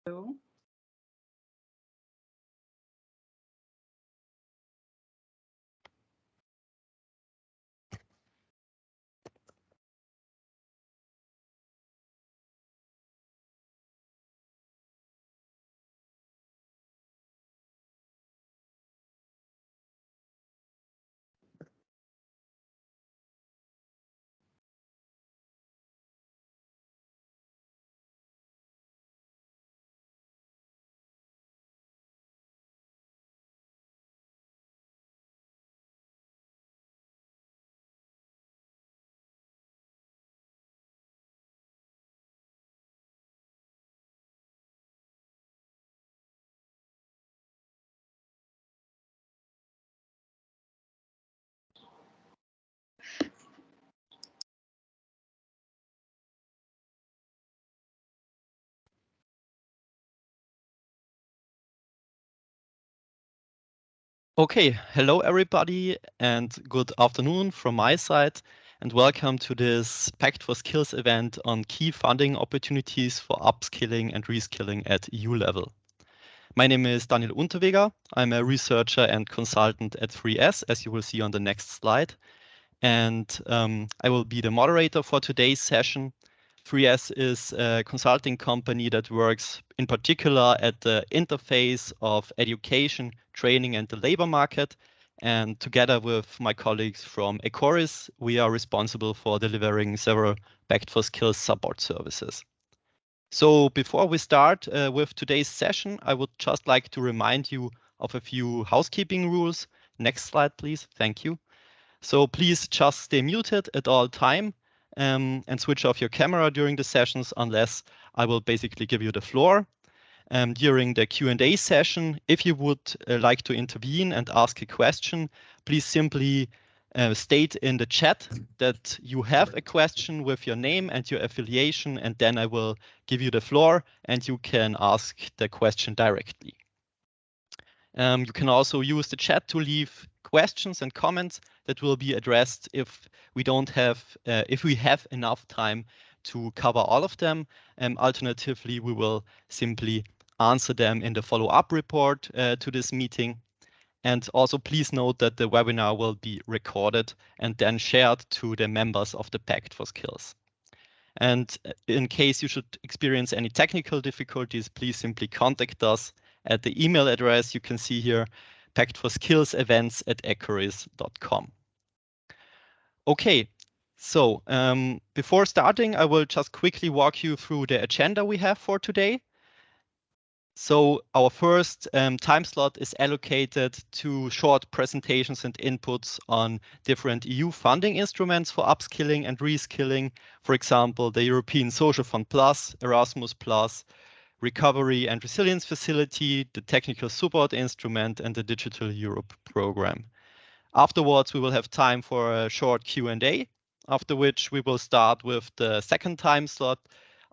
Hello. Okay, hello everybody, and good afternoon from my side, and welcome to this Pact for Skills event on key funding opportunities for upskilling and reskilling at EU level. My name is Daniel Unterweger. I'm a researcher and consultant at 3S, as you will see on the next slide, and I will be the moderator for today's session. 3S is a consulting company that works in particular at the interface of education, training, and the labor market. And together with my colleagues from Ecoris, we are responsible for delivering several Pact for Skills support services. So before we start with today's session, I would just like to remind you of a few housekeeping rules. Next slide, please. Thank you. So please just stay muted at all time and switch off your camera during the sessions unless I will basically give you the floor. During the Q&A session, if you would like to intervene and ask a question, please simply state in the chat that you have a question with your name and your affiliation, and then I will give you the floor and you can ask the question directly. You can also use the chat to leave questions and comments that will be addressed if we have enough time to cover all of them. Alternatively, we will simply answer them in the follow-up report to this meeting. And also please note that the webinar will be recorded and then shared to the members of the Pact for Skills. And in case you should experience any technical difficulties, please simply contact us at the email address you can see here, pactforskillsevents@ecoris.com. Okay, so before starting, I will just quickly walk you through the agenda we have for today. So our first time slot is allocated to short presentations and inputs on different EU funding instruments for upskilling and reskilling. For example, the European Social Fund Plus, Erasmus Plus, Recovery and Resilience Facility, the Technical Support Instrument, and the Digital Europe Program. Afterwards, we will have time for a short Q&A, after which we will start with the second time slot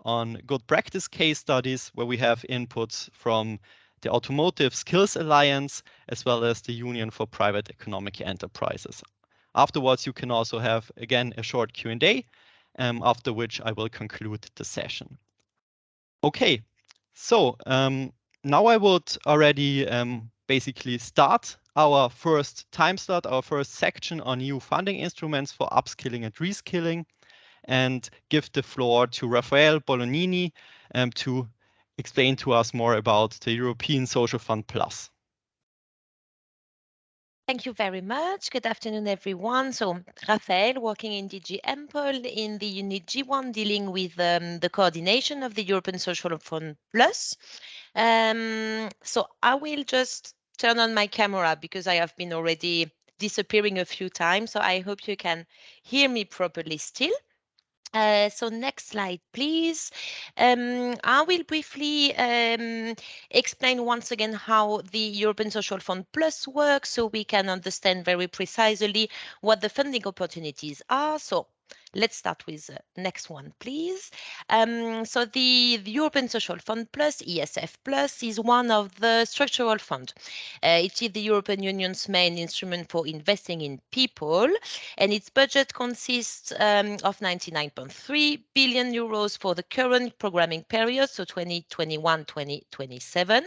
on good practice case studies, where we have inputs from the Automotive Skills Alliance, as well as the Union for Private Economic Enterprises. Afterwards, you can also have, again, a short Q&A, after which I will conclude the session. Okay, so now I would already basically start our first time slot, our first section on EU funding instruments for upskilling and reskilling, and give the floor to Raffaele Bolognini to explain to us more about the European Social Fund Plus. Thank you very much. Good afternoon, everyone. So, Raphael, working in DG Ample in the unit G1, dealing with the coordination of the European Social Fund Plus. So, I will just turn on my camera because I have been already disappearing a few times. So, I hope you can hear me properly still. So next slide, please. I will briefly explain once again how the European Social Fund Plus works so we can understand very precisely what the funding opportunities are. So Let's start with next one, please. So the European Social Fund Plus, ESF Plus, is one of the structural funds. It is the European Union's main instrument for investing in people, and its budget consists of 99.3 billion euros for the current programming period, so 2021-2027.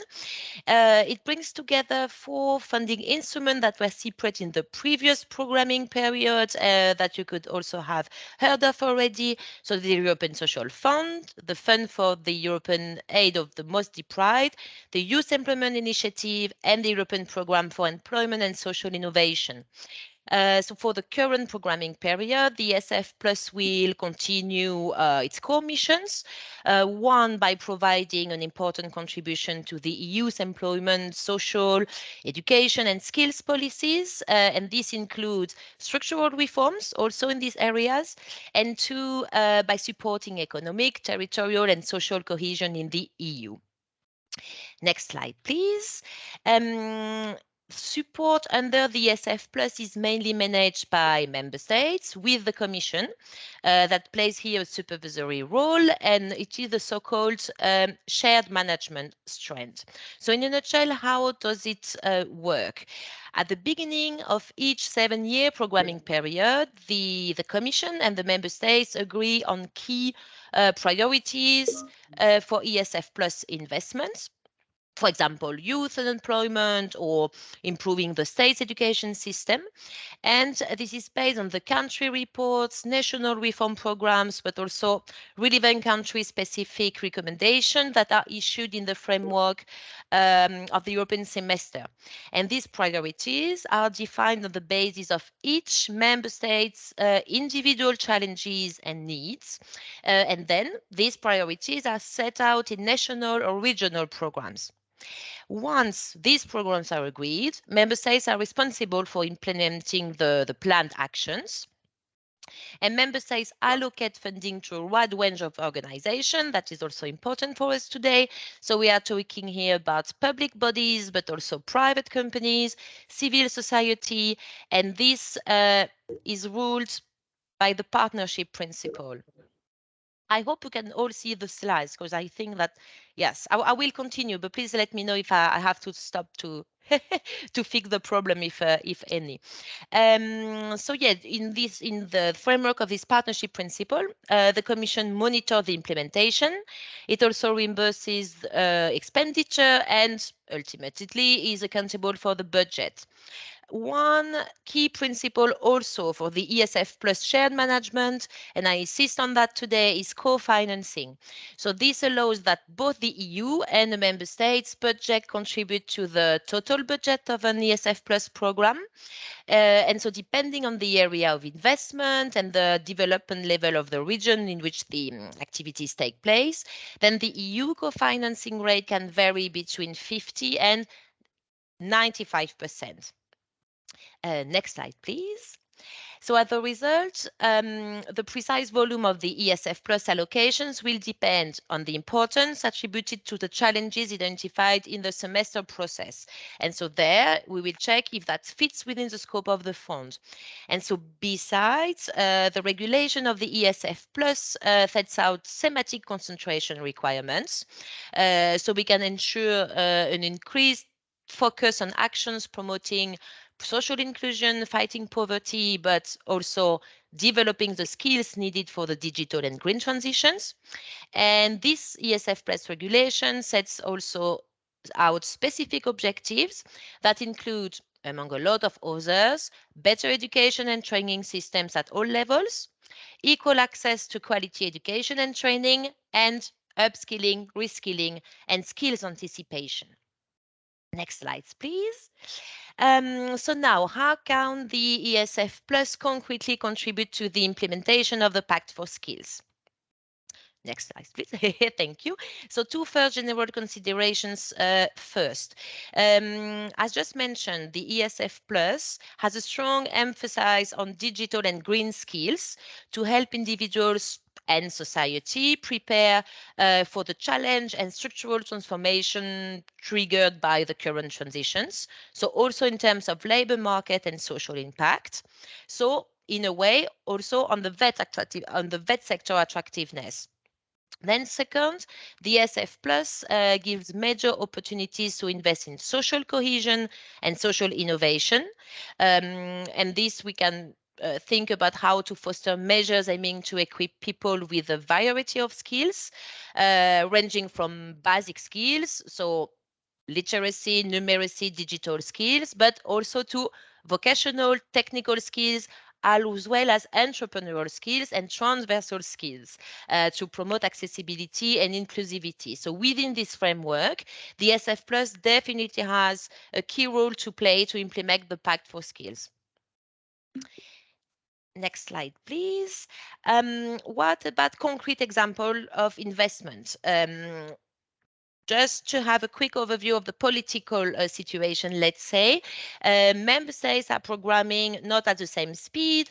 It brings together four funding instruments that were separate in the previous programming period that you could also have heard of already. So the European Social Fund, the Fund for the European Aid of the Most Deprived, the Youth Employment Initiative, and the European Programme for Employment and Social Innovation. So for the current programming period, the SF Plus will continue its core missions. One, by providing an important contribution to the EU's employment, social, education, and skills policies. And this includes structural reforms also in these areas. And two, by supporting economic, territorial, and social cohesion in the EU. Next slide, please. Support under the SF Plus is mainly managed by member states with the Commission that plays here a supervisory role, and it is the so-called shared management strand. So in a nutshell, how does it work? At the beginning of each 7-year programming period, the Commission and the member states agree on key priorities for ESF Plus investments. For example, youth unemployment or improving the state's education system. And this is based on the country reports, national reform programs, but also relevant country-specific recommendations that are issued in the framework of the European semester. And these priorities are defined on the basis of each member state's individual challenges and needs. And then these priorities are set out in national or regional programs. Once these programs are agreed, member states are responsible for implementing the planned actions. And member states allocate funding to a wide range of organizations. That is also important for us today. So we are talking here about public bodies, but also private companies, civil society, and this is ruled by the partnership principle. I hope you can all see the slides because I think that, yes, I will continue, but please let me know if I have to stop to to fix the problem if any. So yeah, in the framework of this partnership principle, the Commission monitors the implementation. It also reimburses expenditure and ultimately is accountable for the budget. One key principle also for the ESF Plus shared management, and I insist on that today, is co-financing. So this allows that both the EU and the member states budget contribute to the total budget of an ESF Plus program. And so depending on the area of investment and the development level of the region in which the activities take place, then the EU co-financing rate can vary between 50 and 95%. Next slide, please. So as a result, the precise volume of the ESF Plus allocations will depend on the importance attributed to the challenges identified in the semester process. And so there, we will check if that fits within the scope of the fund. And so besides, the regulation of the ESF Plus sets out thematic concentration requirements. So we can ensure an increased focus on actions promoting social inclusion, fighting poverty, but also developing the skills needed for the digital and green transitions. And this ESF Plus regulation sets also out specific objectives that include, among a lot of others, better education and training systems at all levels, equal access to quality education and training, and upskilling, reskilling, and skills anticipation. Next slides, please. So now, how can the ESF Plus concretely contribute to the implementation of the Pact for Skills? Next slide, please. Thank you. So two first general considerations first. As just mentioned, the ESF Plus has a strong emphasis on digital and green skills to help individuals and society prepare for the challenge and structural transformation triggered by the current transitions. So also in terms of labor market and social impact. So in a way also on the vet sector attractiveness. Then second, the SF Plus gives major opportunities to invest in social cohesion and social innovation. And this we can think about how to foster measures aiming to equip people with a variety of skills, ranging from basic skills, so literacy, numeracy, digital skills, but also to vocational, technical skills, as well as entrepreneurial skills and transversal skills to promote accessibility and inclusivity. So within this framework, the SF Plus definitely has a key role to play to implement the Pact for Skills. Next slide, please. What about concrete example of investment? Just to have a quick overview of the political situation, let's say, member states are programming not at the same speed,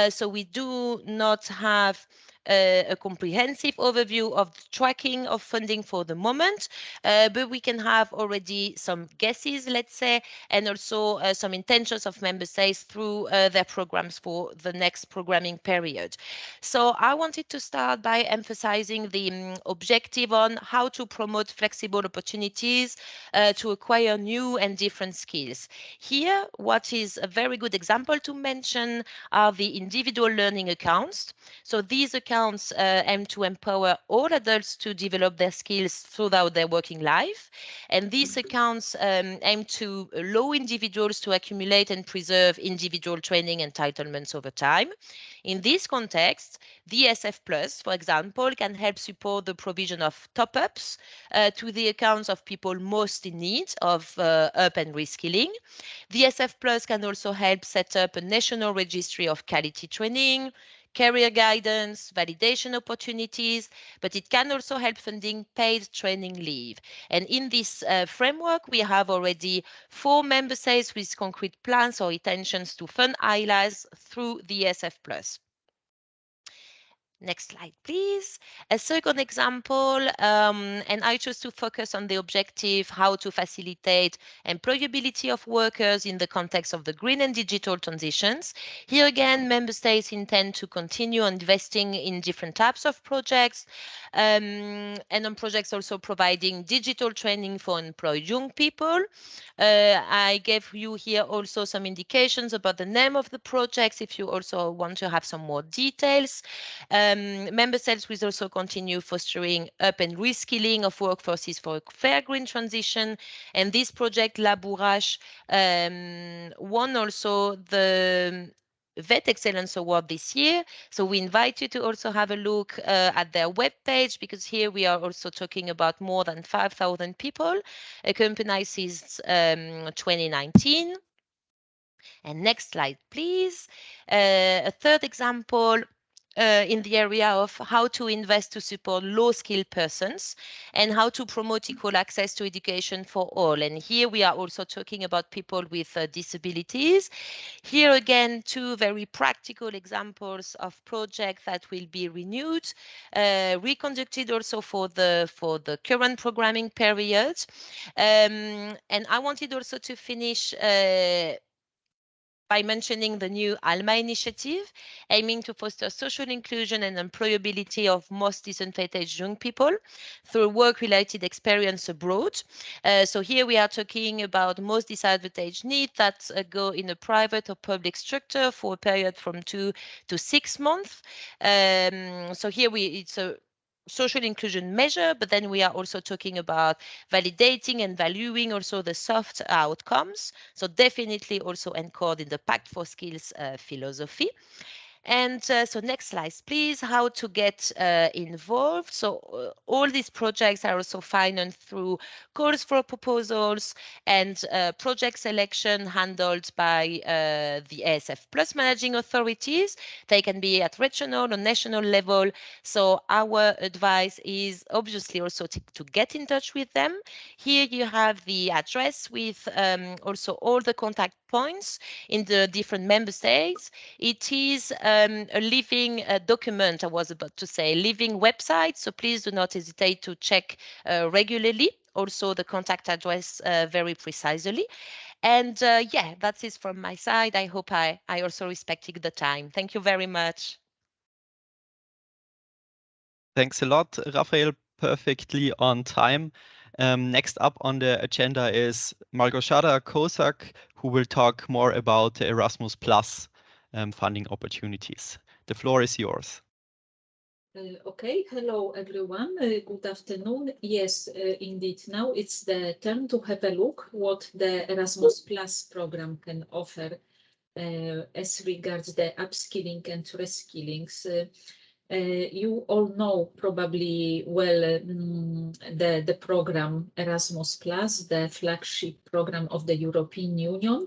so we do not have a comprehensive overview of the tracking of funding for the moment, but we can have already some guesses, let's say, and also some intentions of member states through their programs for the next programming period. So I wanted to start by emphasizing the objective on how to promote flexible opportunities to acquire new and different skills. Here, what is a very good example to mention are the individual learning accounts. So these accounts aim to empower all adults to develop their skills throughout their working life. And these accounts aim to allow individuals to accumulate and preserve individual training entitlements over time. In this context, the SF Plus, for example, can help support the provision of top-ups to the accounts of people most in need of up and reskilling. The SF Plus can also help set up a national registry of quality training, career guidance, validation opportunities, but it can also help funding paid training leave. And in this framework, we have already 4 member states with concrete plans or intentions to fund ILAs through the SF Plus. Next slide, please. A second example, and I chose to focus on the objective, how to facilitate employability of workers in the context of the green and digital transitions. Here again, member states intend to continue investing in different types of projects, and on projects also providing digital training for employed young people. I gave you here also some indications about the name of the projects if you also want to have some more details. Member states will also continue fostering up and reskilling of workforces for a fair green transition. And this project, Labourage, won also the VET Excellence Award this year. So we invite you to also have a look at their webpage, because here we are also talking about more than 5,000 people accompanied since 2019. And next slide, please. A third example in the area of how to invest to support low-skilled persons and how to promote equal access to education for all. And here we are also talking about people with disabilities. Here again, 2 very practical examples of projects that will be renewed, reconducted also for the current programming period. And I wanted also to finish by mentioning the new ALMA initiative, aiming to foster social inclusion and employability of most disadvantaged young people through work-related experience abroad. So here we are talking about most disadvantaged needs that go in a private or public structure for a period from 2 to 6 months. So here it's a social inclusion measure, but then we are also talking about validating and valuing also the soft outcomes. So definitely also encoded in the Pact for Skills philosophy. And so next slide, please, how to get involved. So all these projects are also financed through calls for proposals and project selection handled by the ASF Plus managing authorities. They can be at regional or national level. So our advice is obviously also to get in touch with them. Here you have the address with also all the contact points in the different member states. It is a living document, I was about to say, living website. So please do not hesitate to check regularly also the contact address very precisely. And yeah, that's it from my side. I hope I also respected the time. Thank you very much. Thanks a lot, Raphael. Perfectly on time. Next up on the agenda is Margoszata Kosak, who will talk more about the Erasmus Plus funding opportunities. The floor is yours. Okay, hello everyone. Good afternoon. Yes, indeed. Now it's the turn to have a look what the Erasmus Plus program can offer as regards the upskilling and reskillings. You all know probably well the program Erasmus Plus, the flagship program of the European Union.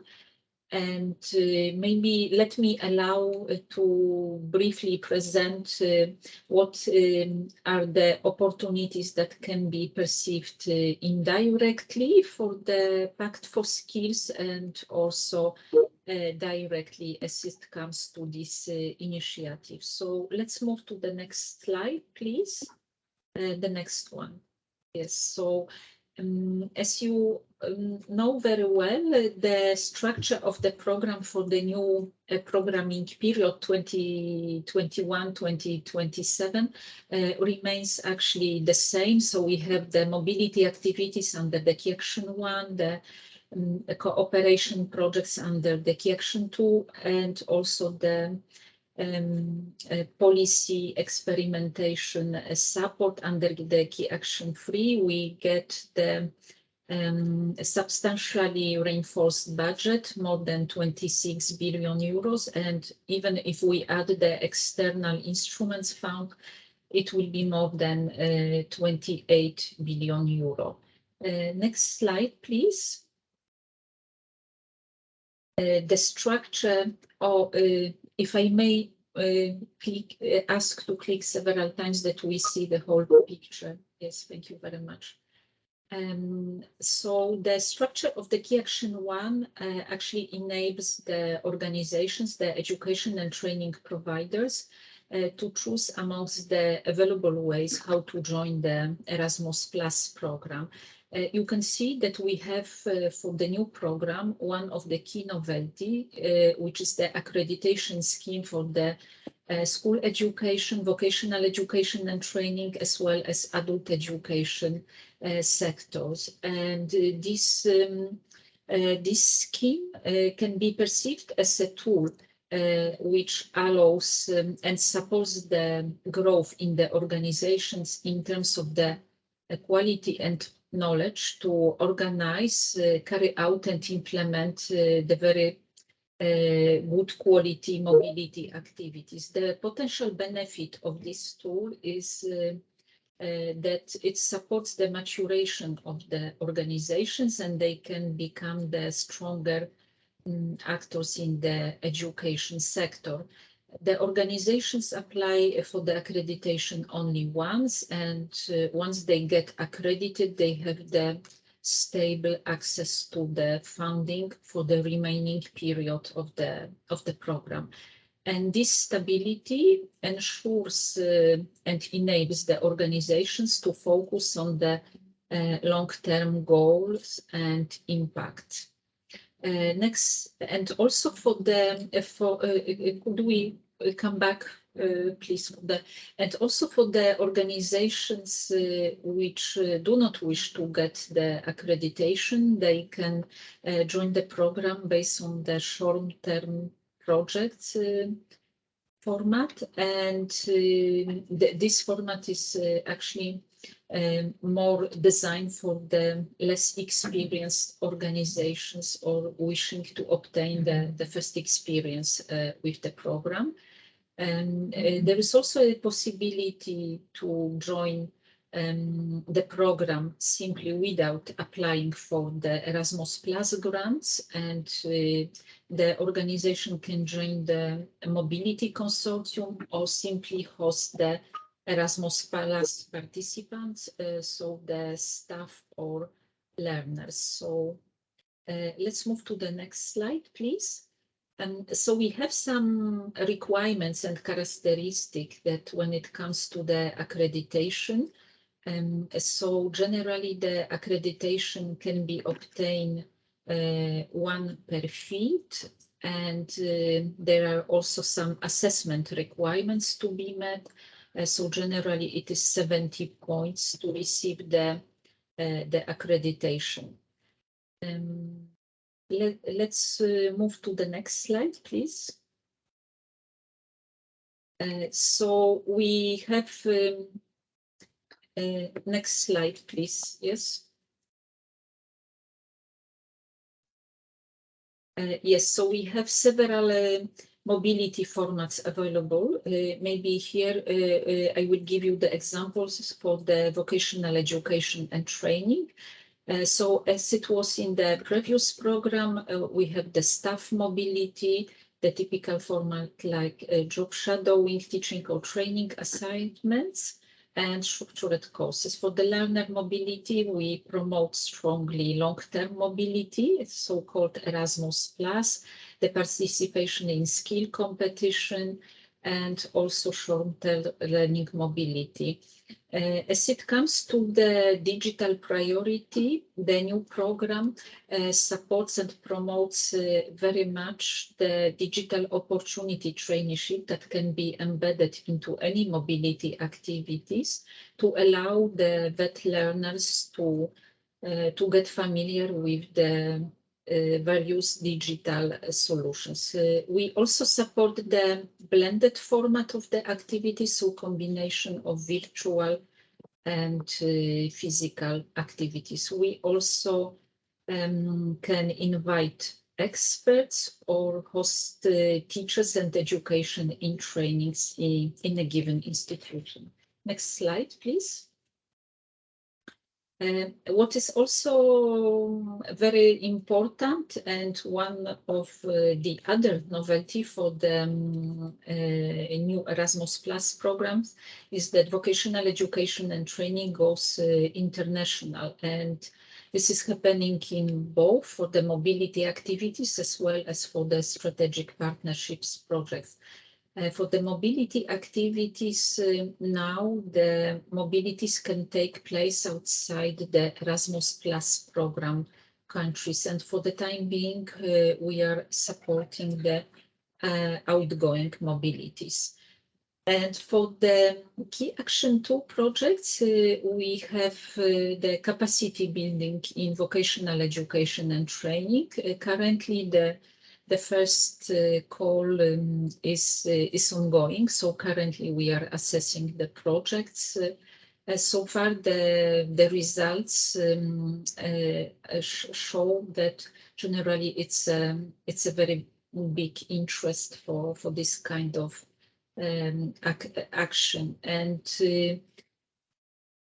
And maybe let me allow to briefly present what are the opportunities that can be perceived indirectly for the Pact for Skills, and also directly as it comes to this initiative. So let's move to the next slide, please. The next one. Yes, so as you know very well, the structure of the program for the new programming period 2021-2027 remains actually the same. So we have the mobility activities under the Key Action 1, the cooperation projects under the Key Action 2, and also the policy experimentation support under the Key Action 3. We get the substantially reinforced budget, more than 26 billion euros. And even if we add the external instruments fund, it will be more than 28 billion euro. Next slide, please. The structure, or if I may ask to click several times that we see the whole picture. Yes, thank you very much. So the structure of the Key Action 1 actually enables the organizations, the education and training providers, to choose amongst the available ways how to join the Erasmus Plus program. You can see that we have for the new program one of the key novelty, which is the accreditation scheme for the school education, vocational education and training, as well as adult education sectors. And this scheme can be perceived as a tool which allows and supports the growth in the organizations in terms of the quality and knowledge to organize, carry out and implement the very good quality mobility activities. The potential benefit of this tool is that it supports the maturation of the organizations, and they can become the stronger actors in the education sector. The organizations apply for the accreditation only once, and once they get accredited, they have the stable access to the funding for the remaining period of the program. And this stability ensures and enables the organizations to focus on the long-term goals and impact. Next, and also for the, could we come back, please? And also for the organizations which do not wish to get the accreditation, they can join the program based on the short-term projects format. And this format is actually more designed for the less experienced organizations or wishing to obtain the first experience with the program. And there is also a possibility to join the program simply without applying for the Erasmus Plus grants, and the organization can join the mobility consortium or simply host the Erasmus Plus participants, so the staff or learners. So let's move to the next slide, please. So we have some requirements and characteristics that when it comes to the accreditation, So generally the accreditation can be obtained one per field, and there are also some assessment requirements to be met. So generally it is 70 points to receive the accreditation. Let's move to the next slide, please. So we have, next slide, please. Yes. Yes, so we have several mobility formats available. Maybe here I will give you the examples for the vocational education and training. So as it was in the previous program, we have the staff mobility, the typical format like job shadowing, teaching or training assignments, and structured courses. For the learner mobility, we promote strongly long-term mobility, so-called Erasmus+, the participation in skill competition, and also short-term learning mobility. As it comes to the digital priority, the new program supports and promotes very much the digital opportunity traineeship that can be embedded into any mobility activities to allow the VET learners to get familiar with the various digital solutions. We also support the blended format of the activity, so combination of virtual and physical activities. We also can invite experts or host teachers and education in trainings in a given institution. Next slide, please. What is also very important, and one of the other novelty for the new Erasmus Plus programs, is that vocational education and training goes international. And this is happening in both for the mobility activities as well as for the strategic partnerships projects. For the mobility activities, now the mobilities can take place outside the Erasmus Plus program countries. And for the time being, we are supporting the outgoing mobilities. And for the Key Action 2 projects, we have the capacity building in vocational education and training. Currently, the first call is ongoing. So currently we are assessing the projects. So far, the results show that generally it's a very big interest for this kind of action. And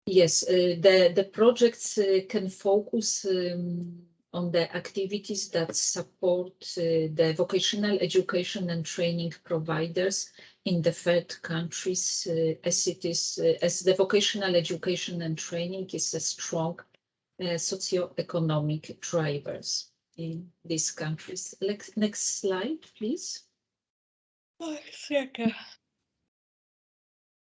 yes, the projects can focus on the activities that support the vocational education and training providers in the third countries, as the vocational education and training is a strong socioeconomic drivers in these countries. Next slide, please.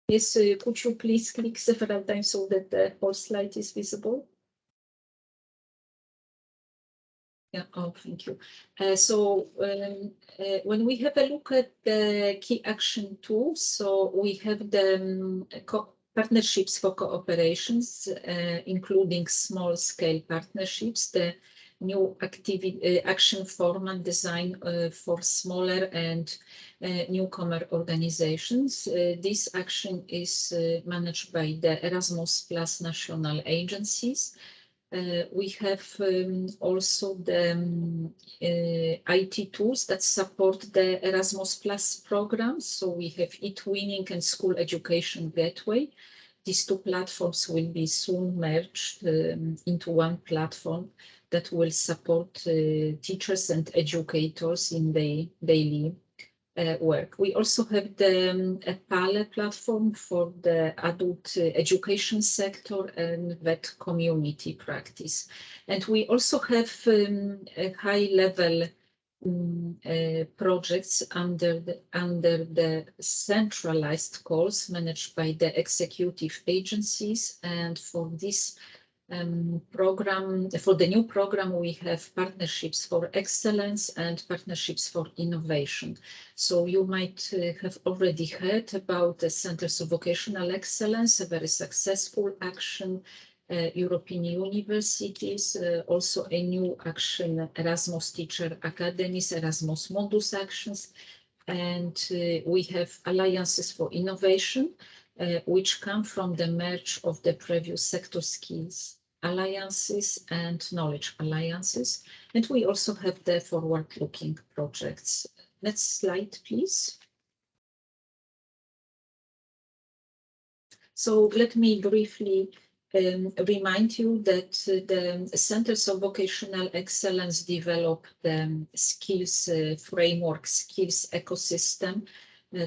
Yes, could you please click several times so that the whole slide is visible? Yeah, oh, thank you. So when we have a look at the Key Action 2, so we have the partnerships for cooperations, including small-scale partnerships, the new action format design for smaller and newcomer organizations. This action is managed by the Erasmus Plus national agencies. We have also the IT tools that support the Erasmus Plus program. So we have eTwinning and School Education Gateway. These two platforms will be soon merged into one platform that will support teachers and educators in their daily work. We also have the PALE platform for the adult education sector and VET community practice. And we also have a high-level projects under the centralized calls managed by the executive agencies. And for this program, for the new program, we have partnerships for excellence and partnerships for innovation. So you might have already heard about the Centers of Vocational Excellence, a very successful action, European universities, also a new action, Erasmus Teacher Academies, Erasmus Mundus actions, and we have alliances for innovation, which come from the merge of the previous sector skills alliances and knowledge alliances. And we also have the forward-looking projects. Next slide, please. So let me briefly remind you that the Centers of Vocational Excellence develop the skills framework, skills ecosystem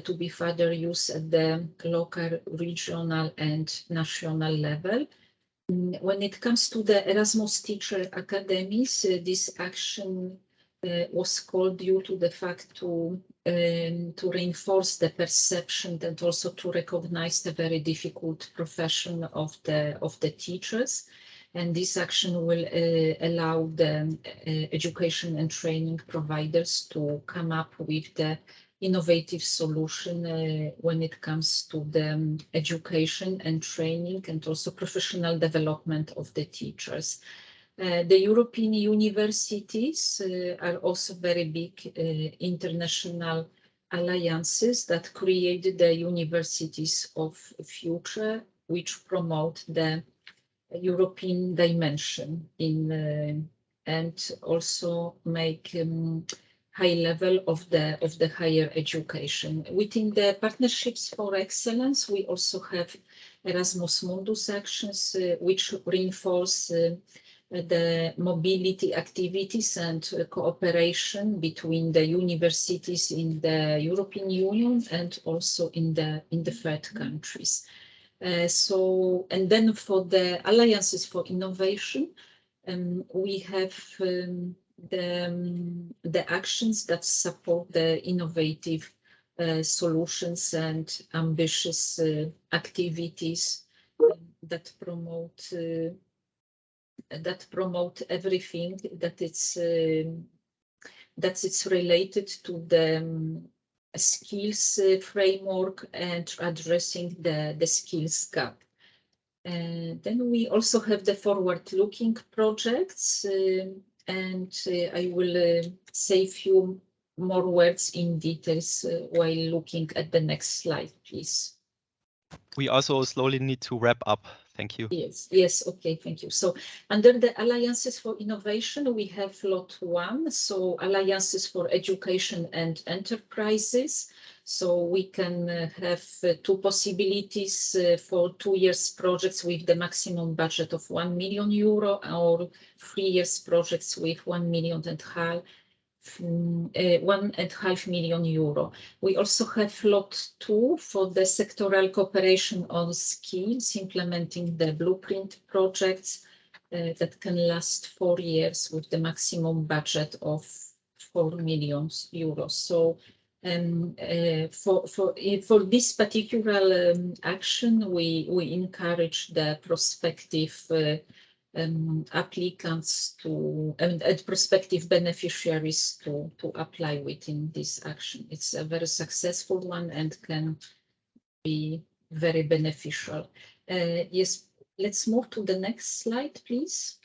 to be further used at the local, regional, and national level. When it comes to the Erasmus Teacher Academies, this action was called due to the fact to reinforce the perception and also to recognize the very difficult profession of the teachers. And this action will allow the education and training providers to come up with the innovative solution when it comes to the education and training and also professional development of the teachers. The European universities are also very big international alliances that create the universities of future, which promote the European dimension in and also make high level of the higher education. Within the partnerships for excellence, we also have Erasmus Mundus actions, which reinforce the mobility activities and cooperation between the universities in the European Union and also in the third countries. And then for the alliances for innovation, we have the actions that support the innovative solutions and ambitious activities that promote everything that it's related to the skills framework and addressing the skills gap. Then we also have the forward-looking projects, and I will say a few more words in details while looking at the next slide, please. We also slowly need to wrap up. Thank you. Yes, okay, thank you. So under the Alliances for Innovation, we have lot 1, so Alliances for Education and Enterprises. So we can have 2 possibilities for 2 years projects with the maximum budget of €1 million or 3 years projects with €1.5 million. €1.5 million. We also have lot 2 for the sectoral cooperation on skills, implementing the blueprint projects that can last 4 years with the maximum budget of €4 million. So for this particular action, we encourage the prospective applicants and prospective beneficiaries to apply within this action. It's a very successful one and can be very beneficial. Yes, let's move to the next slide, please.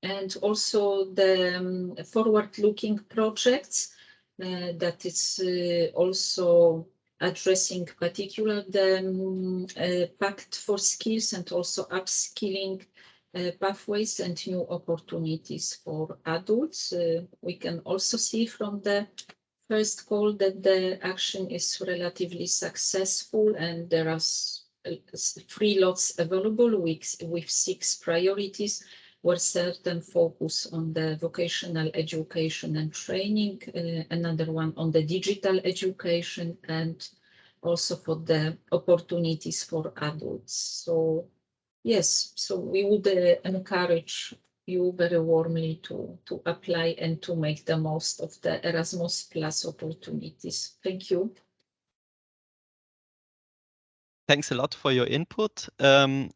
And also the forward-looking projects that is also addressing particularly the Pact for skills and also upskilling pathways and new opportunities for adults. We can also see from the first call that the action is relatively successful, and there are 3 lots available with 6 priorities, where certain focus on the vocational education and training, another one on the digital education, and also for the opportunities for adults. So yes, so we would encourage you very warmly to apply and to make the most of the Erasmus Plus opportunities. Thank you. Thanks a lot for your input.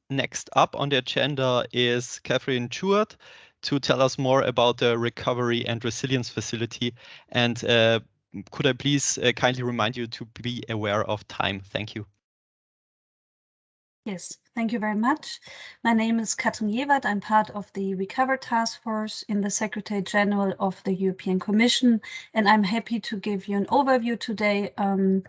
Next up on the agenda is Catherine Cheward to tell us more about the Recovery and Resilience Facility. And could I please kindly remind you to be aware of time? Thank you. Yes, thank you very much. My name is Katrin Jewert. I'm part of the Recover Task Force in the Secretary General of the European Commission, and I'm happy to give you an overview today on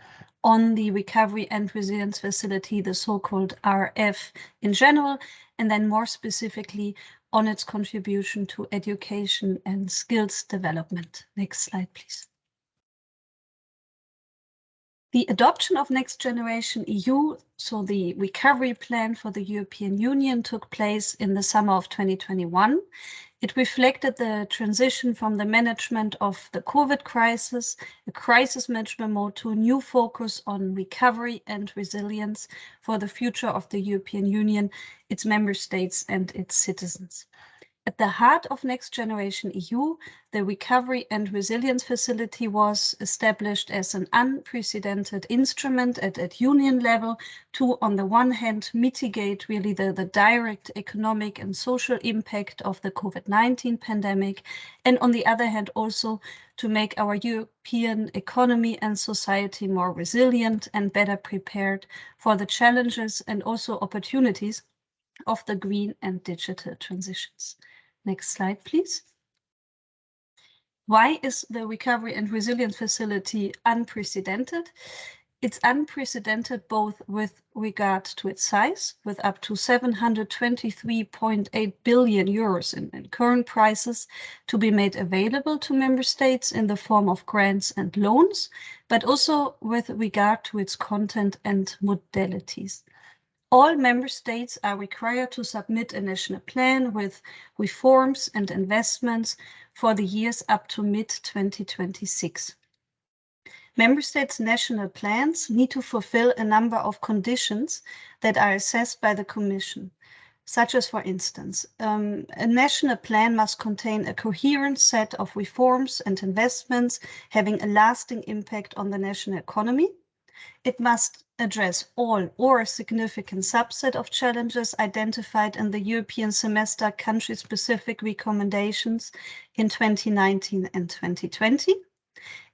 the Recovery and Resilience Facility, the so-called RF in general, and then more specifically on its contribution to education and skills development. Next slide, please. The adoption of Next Generation EU, so the recovery plan for the European Union, took place in the summer of 2021. It reflected the transition from the management of the COVID crisis, a crisis management mode, to a new focus on recovery and resilience for the future of the European Union, its member states and its citizens. At the heart of Next Generation EU, the Recovery and Resilience Facility was established as an unprecedented instrument at Union level to, on the one hand, mitigate really the direct economic and social impact of the COVID-19 pandemic, and on the other hand, also to make our European economy and society more resilient and better prepared for the challenges and also opportunities of the green and digital transitions. Next slide, please. Why is the Recovery and Resilience Facility unprecedented? It's unprecedented both with regard to its size, with up to 723.8 billion euros in current prices to be made available to member states in the form of grants and loans, but also with regard to its content and modalities. All member states are required to submit a national plan with reforms and investments for the years up to mid-2026. Member states' national plans need to fulfill a number of conditions that are assessed by the Commission, such as, for instance, a national plan must contain a coherent set of reforms and investments having a lasting impact on the national economy. It must address all or a significant subset of challenges identified in the European semester country-specific recommendations in 2019 and 2020.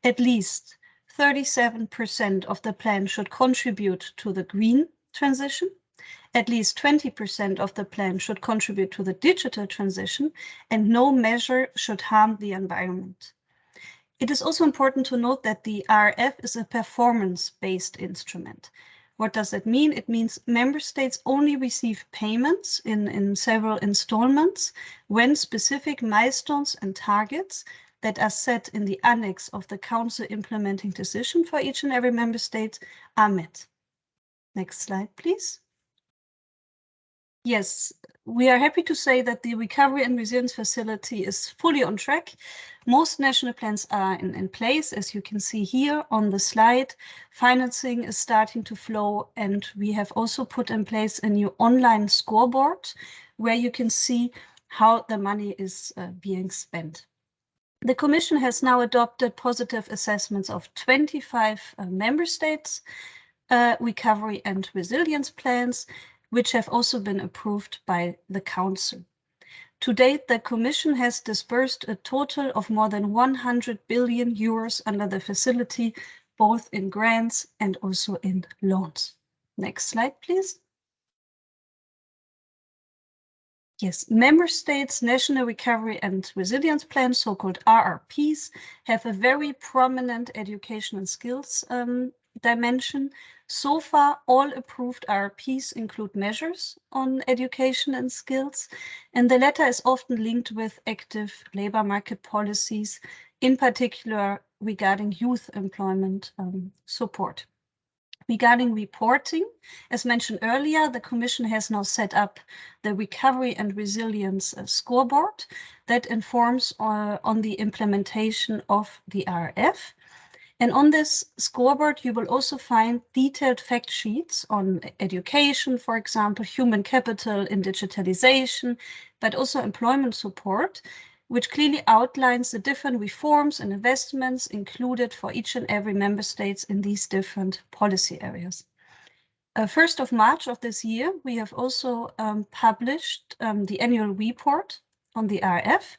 At least 37% of the plan should contribute to the green transition. At least 20% of the plan should contribute to the digital transition, and no measure should harm the environment. It is also important to note that the RRF is a performance-based instrument. What does that mean? It means member states only receive payments in several installments when specific milestones and targets that are set in the annex of the Council implementing decision for each and every member state are met. Next slide, please. Yes, we are happy to say that the Recovery and Resilience Facility is fully on track. Most national plans are in place, as you can see here on the slide. Financing is starting to flow, and we have also put in place a new online scoreboard where you can see how the money is being spent. The Commission has now adopted positive assessments of 25 member states' recovery and resilience plans, which have also been approved by the Council. To date, the Commission has disbursed a total of more than 100 billion euros under the facility, both in grants and also in loans. Next slide, please. Yes, member states' national recovery and resilience plans, so-called RRPs, have a very prominent education and skills dimension. So far, all approved RRPs include measures on education and skills, and the latter is often linked with active labor market policies, in particular regarding youth employment support. Regarding reporting, as mentioned earlier, the Commission has now set up the Recovery and Resilience Scoreboard that informs on the implementation of the RRF. And on this scoreboard, you will also find detailed fact sheets on education, for example, human capital in digitalization, but also employment support, which clearly outlines the different reforms and investments included for each and every member states in these different policy areas. 1st of March of this year, we have also published the annual report on the RF.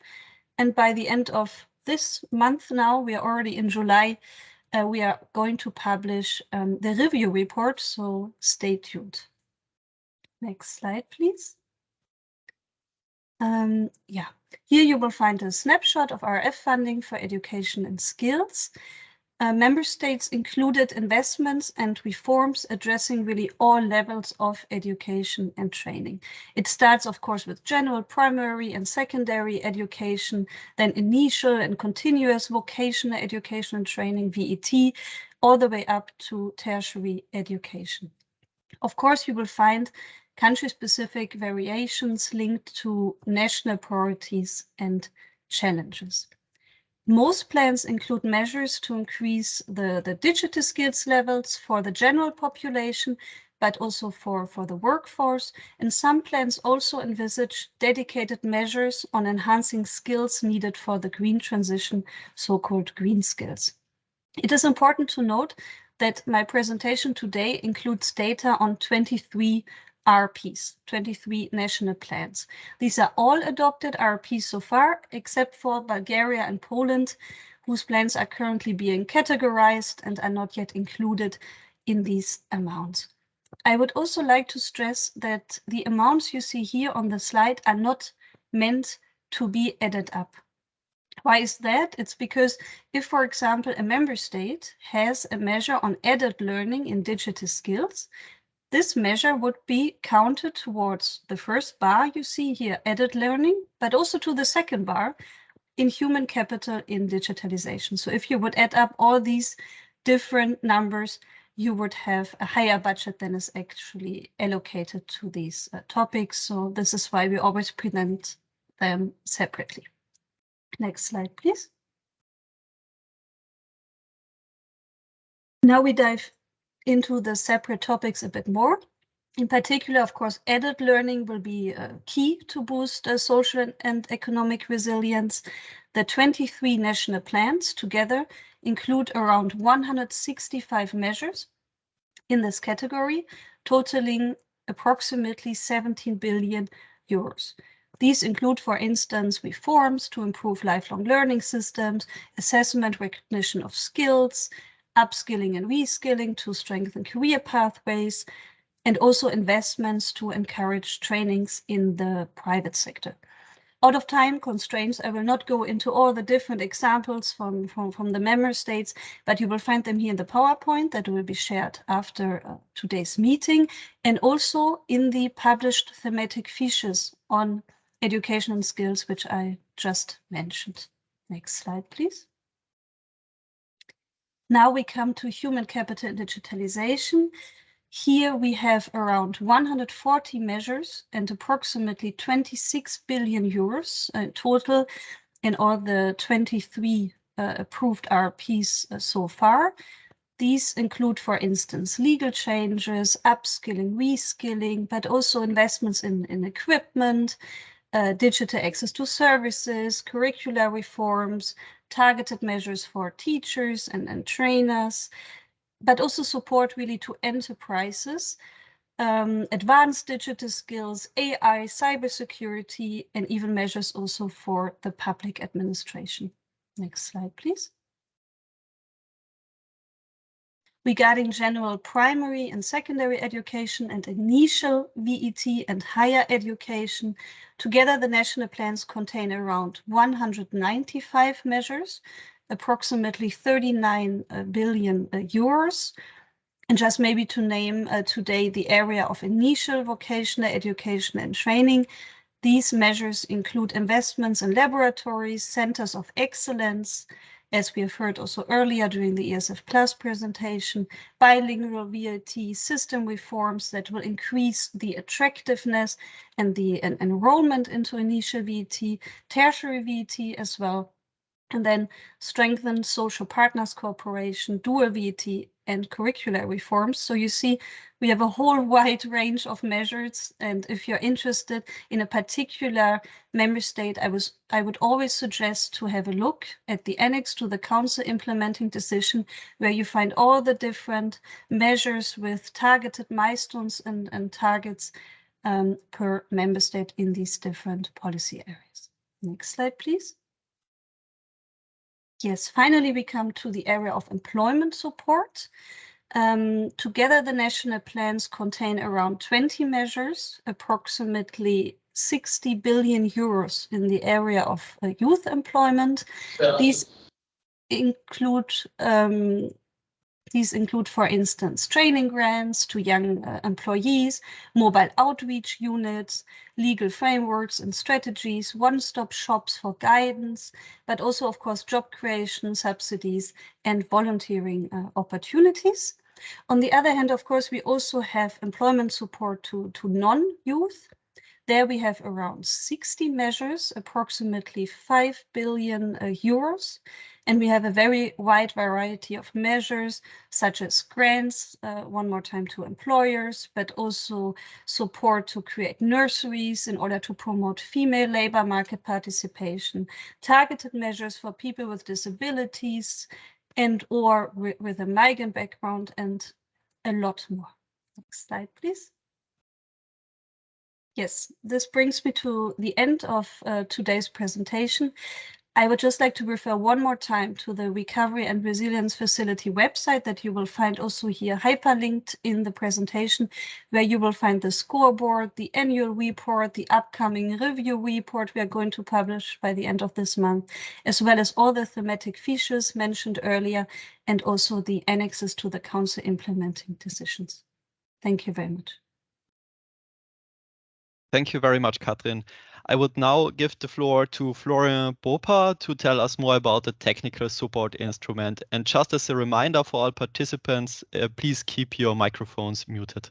And by the end of this month now, we are already in July, we are going to publish the review report, so stay tuned. Next slide, please. Yeah, here you will find a snapshot of RF funding for education and skills. Member states included investments and reforms addressing really all levels of education and training. It starts, of course, with general primary and secondary education, then initial and continuous vocational education and training, VET, all the way up to tertiary education. Of course, you will find country-specific variations linked to national priorities and challenges. Most plans include measures to increase the digital skills levels for the general population, but also for the workforce. And some plans also envisage dedicated measures on enhancing skills needed for the green transition, so-called green skills. It is important to note that my presentation today includes data on 23 RPs, 23 national plans. These are all adopted RPs so far, except for Bulgaria and Poland, whose plans are currently being categorized and are not yet included in these amounts. I would also like to stress that the amounts you see here on the slide are not meant to be added up. Why is that? It's because if, for example, a member state has a measure on added learning in digital skills, this measure would be counted towards the first bar you see here, added learning, but also to the second bar in human capital in digitalization. So if you would add up all these different numbers, you would have a higher budget than is actually allocated to these topics. So this is why we always present them separately. Next slide, please. Now we dive into the separate topics a bit more. In particular, of course, added learning will be key to boost social and economic resilience. The 23 national plans together include around 165 measures in this category, totaling approximately 17 billion euros. These include, for instance, reforms to improve lifelong learning systems, assessment recognition of skills, upskilling and reskilling to strengthen career pathways, and also investments to encourage trainings in the private sector. Out of time constraints, I will not go into all the different examples from the member states, but you will find them here in the PowerPoint that will be shared after today's meeting, and also in the published thematic fiches on education and skills, which I just mentioned. Next slide, please. Now we come to human capital and digitalization. Here we have around 140 measures and approximately 26 billion euros total in all the 23 approved RPs so far. These include, for instance, legal changes, upskilling, reskilling, but also investments in equipment, digital access to services, curricular reforms, targeted measures for teachers and trainers, but also support really to enterprises, advanced digital skills, AI, cybersecurity, and even measures also for the public administration. Next slide, please. Regarding general primary and secondary education and initial VET and higher education, together the national plans contain around 195 measures, approximately 39 billion euros. And just maybe to name today the area of initial vocational education and training, these measures include investments in laboratories, centers of excellence, as we have heard also earlier during the ESF Plus presentation, bilingual VET system reforms that will increase the attractiveness and the enrollment into initial VET, tertiary VET as well, And then strengthen social partners cooperation, dual VAT, and curricular reforms. So you see, we have a whole wide range of measures. And if you're interested in a particular member state, I would always suggest to have a look at the annex to the Council implementing decision, where you find all the different measures with targeted milestones and targets per member state in these different policy areas. Next slide, please. Yes, finally, we come to the area of employment support. Together, the national plans contain around 20 measures, approximately 60 billion euros in the area of youth employment. These include, for instance, training grants to young employees, mobile outreach units, legal frameworks and strategies, one-stop shops for guidance, but also, of course, job creation subsidies and volunteering opportunities. On the other hand, of course, we also have employment support to non-youth. There we have around 60 measures, approximately 5 billion euros. And we have a very wide variety of measures, such as grants, one more time, to employers, but also support to create nurseries in order to promote female labor market participation, targeted measures for people with disabilities and or with a migrant background, and a lot more. Next slide, please. Yes, this brings me to the end of today's presentation. I would just like to refer one more time to the Recovery and Resilience Facility website that you will find also here hyperlinked in the presentation, where you will find the scoreboard, the annual report, the upcoming review report we are going to publish by the end of this month, as well as all the thematic features mentioned earlier, and also the annexes to the Council implementing decisions. Thank you very much. Thank you very much, Katrin. I would now give the floor to Florian Bopa to tell us more about the technical support instrument. And just as a reminder for all participants, please keep your microphones muted.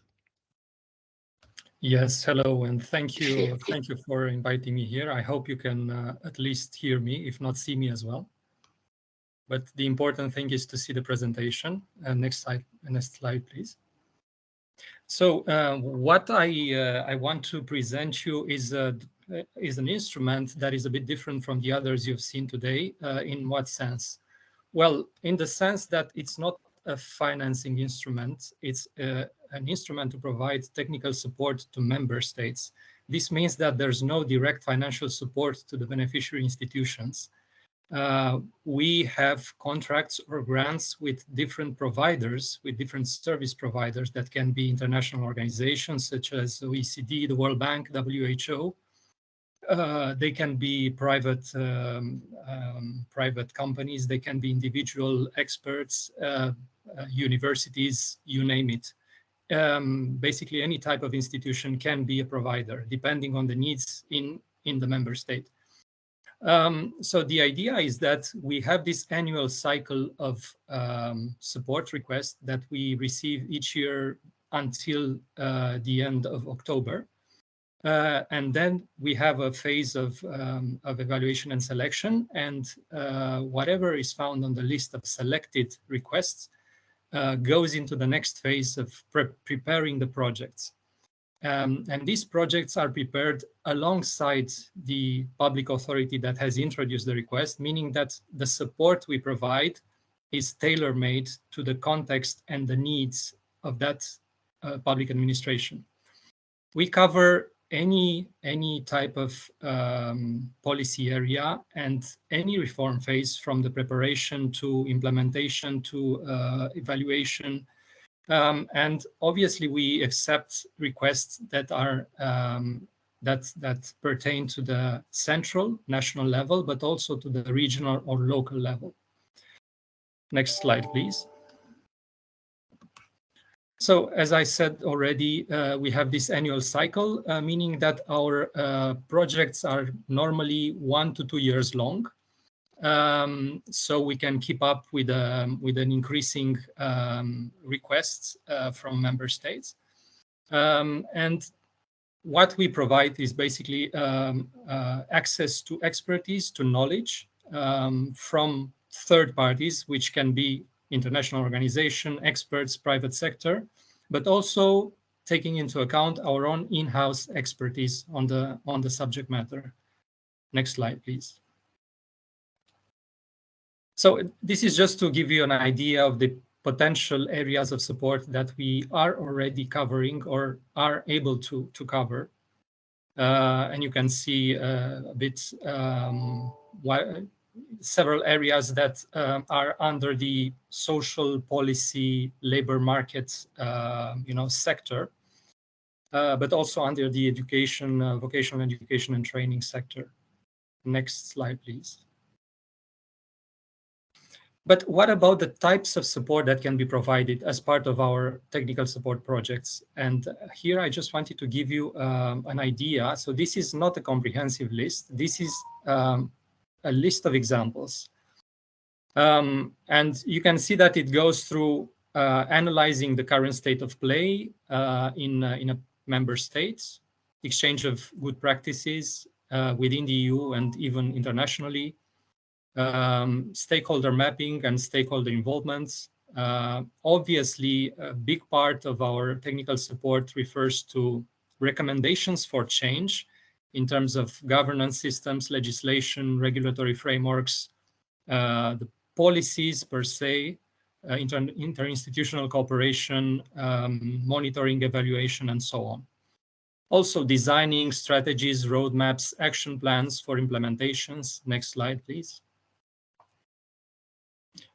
Yes, hello, and thank you for inviting me here. I hope you can at least hear me, if not see me as well. But the important thing is to see the presentation. Next slide, please. So what I want to present you is an instrument that is a bit different from the others you've seen today. In what sense? Well, in the sense that it's not a financing instrument, it's an instrument to provide technical support to member states. This means that there's no direct financial support to the beneficiary institutions. We have contracts or grants with different providers, with different service providers that can be international organizations such as OECD, the World Bank, WHO. They can be private companies, they can be individual experts, universities, you name it. Basically, any type of institution can be a provider, depending on the needs in the member state. So the idea is that we have this annual cycle of support requests that we receive each year until the end of October. And then we have a phase of evaluation and selection, and whatever is found on the list of selected requests goes into the next phase of preparing the projects. And these projects are prepared alongside the public authority that has introduced the request, meaning that the support we provide is tailor-made to the context and the needs of that public administration. We cover any type of policy area and any reform phase, from the preparation to implementation to evaluation. And obviously, we accept requests that are that pertain to the central, national level, but also to the regional or local level. Next slide, please. So, as I said already, we have this annual cycle, meaning that our projects are normally 1 to 2 years long. So we can keep up with an increasing requests from member states. And what we provide is basically access to expertise, to knowledge, from third parties, which can be international organization, experts, private sector, but also taking into account our own in-house expertise on the subject matter. Next slide, please. So this is just to give you an idea of the potential areas of support that we are already covering or are able to cover. And you can see a bit several areas that are under the social policy labor market sector, but also under the education, vocational education and training sector. Next slide, please. But what about the types of support that can be provided as part of our technical support projects? And here I just wanted to give you an idea. So this is not a comprehensive list. This is a list of examples. And you can see that it goes through analyzing the current state of play in a member state, exchange of good practices within the EU and even internationally, stakeholder mapping and stakeholder involvement. Obviously, a big part of our technical support refers to recommendations for change in terms of governance systems, legislation, regulatory frameworks, the policies per se, interinstitutional cooperation, monitoring, evaluation, and so on. Also designing strategies, roadmaps, action plans for implementations. Next slide, please.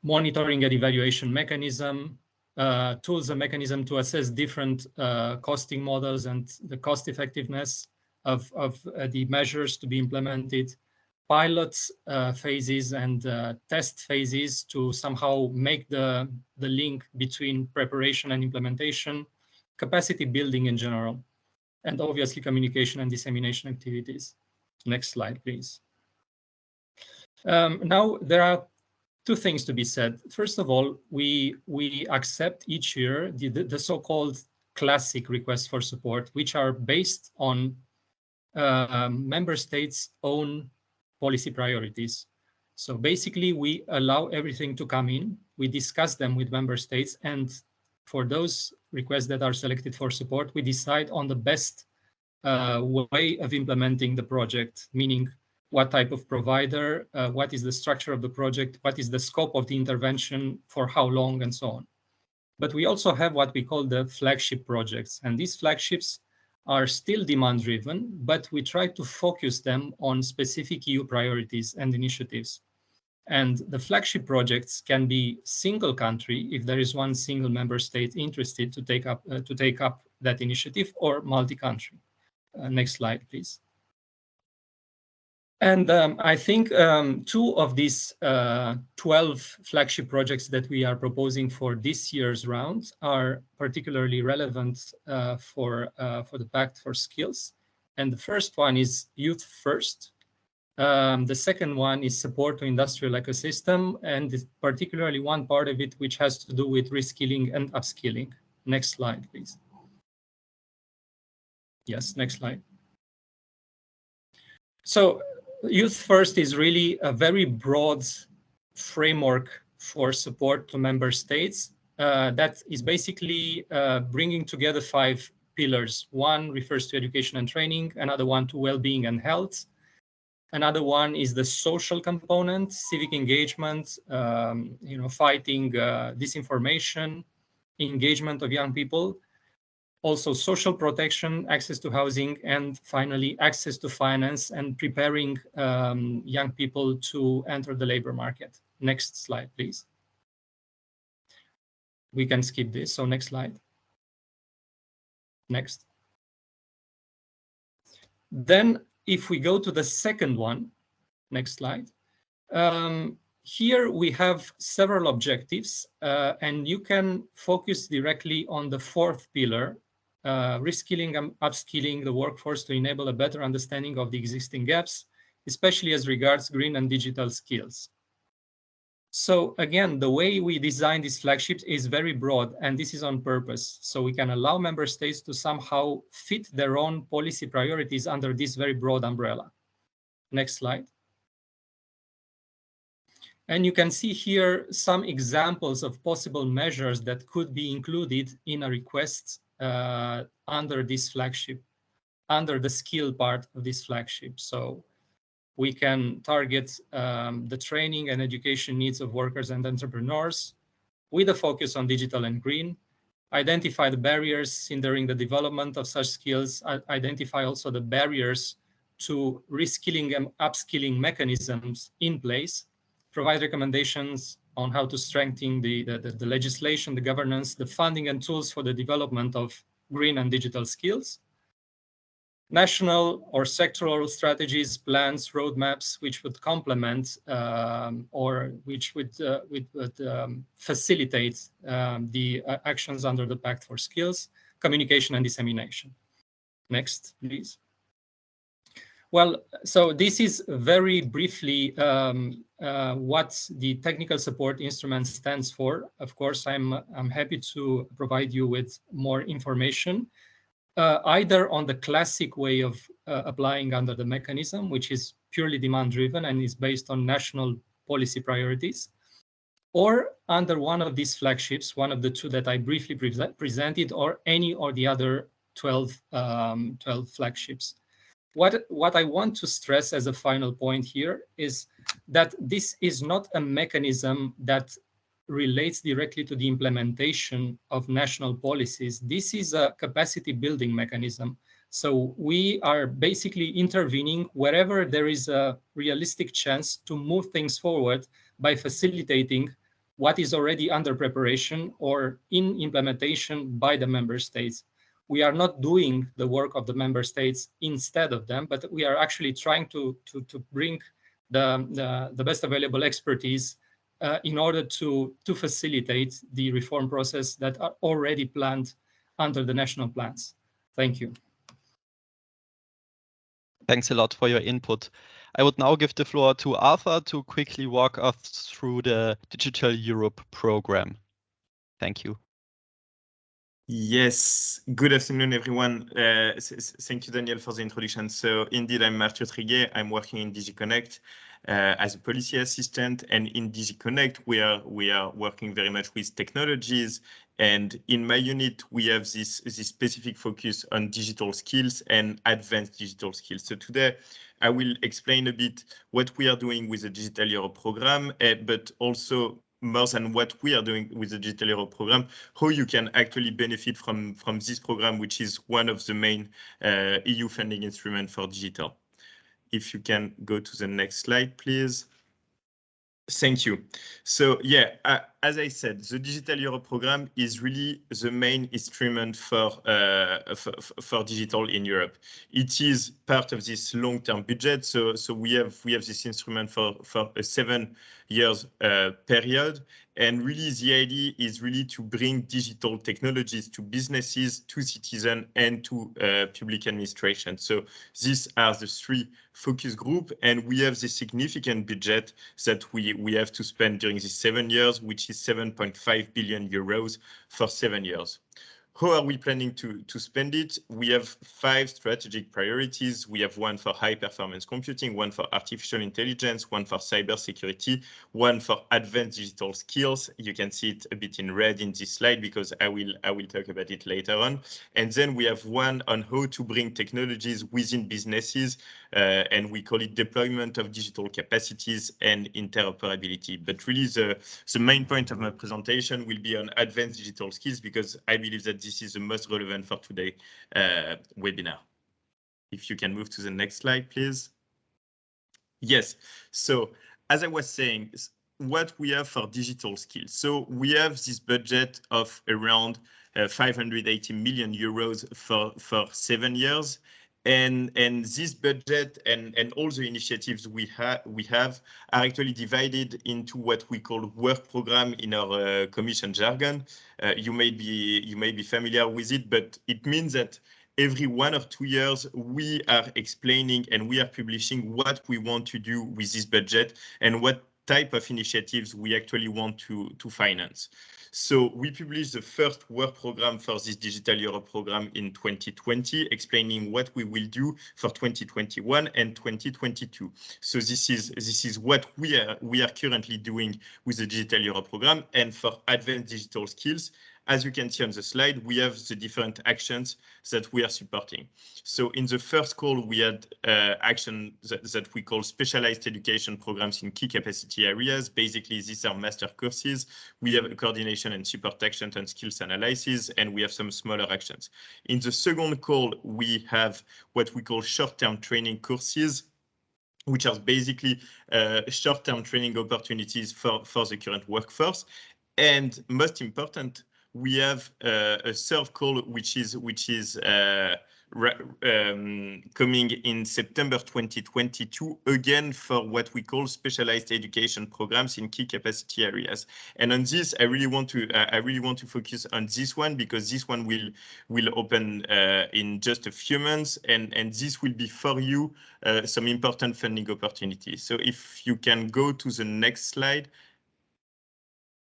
Monitoring and evaluation mechanism, tools and mechanism to assess different costing models and the cost effectiveness of the measures to be implemented, pilot phases and test phases to somehow make the link between preparation and implementation, capacity building in general, and obviously communication and dissemination activities. Next slide, please. Now, there are two things to be said. First of all, we accept each year the so-called classic requests for support, which are based on member states' own policy priorities. So basically, we allow everything to come in. We discuss them with member states, and for those requests that are selected for support, we decide on the best way of implementing the project, meaning what type of provider, what is the structure of the project, what is the scope of the intervention, for how long, and so on. But we also have what we call the flagship projects. And these flagships are still demand-driven, but we try to focus them on specific EU priorities and initiatives. And the flagship projects can be single country, if there is one single member state interested to take up that initiative, or multi-country. Next slide, please. And I think two of these 12 flagship projects that we are proposing for this year's round are particularly relevant for the Pact for Skills. And the first one is Youth First. The second one is support to industrial ecosystem, and particularly one part of it which has to do with reskilling and upskilling. Next slide, please. Yes, next slide. So Youth First is really a very broad framework for support to member states that is basically bringing together 5 pillars. One refers to education and training, another one to well-being and health. Another one is the social component, civic engagement, fighting disinformation, engagement of young people. Also social protection, access to housing, and finally access to finance and preparing young people to enter the labor market. Next slide, please. We can skip this, so next slide. Next. Then if we go to the second one, next slide. Here we have several objectives, and you can focus directly on the 4th pillar, reskilling and upskilling the workforce to enable a better understanding of the existing gaps, especially as regards green and digital skills. So again, the way we design these flagships is very broad, and this is on purpose. So we can allow member states to somehow fit their own policy priorities under this very broad umbrella. Next slide. And you can see here some examples of possible measures that could be included in a request under this flagship, under the skill part of this flagship. So we can target the training and education needs of workers and entrepreneurs with a focus on digital and green, identify the barriers hindering the development of such skills, identify also the barriers to reskilling and upskilling mechanisms in place, provide recommendations on how to strengthen the legislation, the governance, the funding and tools for the development of green and digital skills, national or sectoral strategies, plans, roadmaps, which would complement or which would facilitate the actions under the Pact for Skills, communication and dissemination. Next, please. Well, so this is very briefly what the technical support instrument stands for. Of course, I'm happy to provide you with more information. Either on the classic way of applying under the mechanism, which is purely demand-driven and is based on national policy priorities, or under one of these flagships, one of the two that I briefly presented, or any or the other 12 flagships. What I want to stress as a final point here is that this is not a mechanism that relates directly to the implementation of national policies. This is a capacity building mechanism. So we are basically intervening wherever there is a realistic chance to move things forward by facilitating what is already under preparation or in implementation by the member states. We are not doing the work of the member states instead of them, but we are actually trying to bring the best available expertise in order to facilitate the reform process that are already planned under the national plans. Thank you. Thanks a lot for your input. I would now give the floor to Arthur to quickly walk us through the Digital Europe program. Thank you. Yes, good afternoon, everyone. Thank you, Daniel, for the introduction. So indeed, I'm Arthur Triguet. I'm working in DigiConnect as a policy assistant. And in DigiConnect, we are working very much with technologies. And in my unit, we have this specific focus on digital skills and advanced digital skills. So today, I will explain a bit what we are doing with the Digital Europe program, but also more than what we are doing with the Digital Europe program, how you can actually benefit from this program, which is one of the main EU funding instruments for digital. If you can go to the next slide, please. Thank you. So yeah, as I said, the Digital Europe program is really the main instrument for digital in Europe. It is part of this long-term budget. So we have this instrument for a 7 years period. And really, the idea is really to bring digital technologies to businesses, to citizens, and to public administration. So these are the 3 focus groups, and we have the significant budget that we have to spend during these 7 years, which is 7.5 billion euros for 7 years. How are we planning to spend it? We have 5 strategic priorities. We have one for high performance computing, one for artificial intelligence, one for cybersecurity, one for advanced digital skills. You can see it a bit in red in this slide because I will talk about it later on. And then we have one on how to bring technologies within businesses, and we call it deployment of digital capacities and interoperability. But really the main point of my presentation will be on advanced digital skills because I believe that this is the most relevant for today's webinar. If you can move to the next slide, please. Yes, so as I was saying, what we have for digital skills. So we have this budget of around 580 million euros for 7 years. And this budget and all the initiatives we have are actually divided into what we call work program in our Commission jargon. You may be familiar with it, but it means that every 1 or 2 years we are explaining and we are publishing what we want to do with this budget and what type of initiatives we actually want to finance. So we published the first work program for this Digital Europe program in 2020, explaining what we will do for 2021 and 2022. So this is what we are currently doing with the Digital Europe program. And for advanced digital skills, as you can see on the slide, we have the different actions that we are supporting. So in the first call, we had action that we call specialized education programs in key capacity areas. Basically, these are master courses. We have a coordination and support actions and skills analysis, and we have some smaller actions. In the second call, we have what we call short-term training courses, which are basically short-term training opportunities for the current workforce. And most important, we have a third call, which is coming in September 2022, again for what we call specialized education programs in key capacity areas. And on this, I really want to focus on this one, because this one will open in just a few months, and this will be for you some important funding opportunities. So if you can go to the next slide.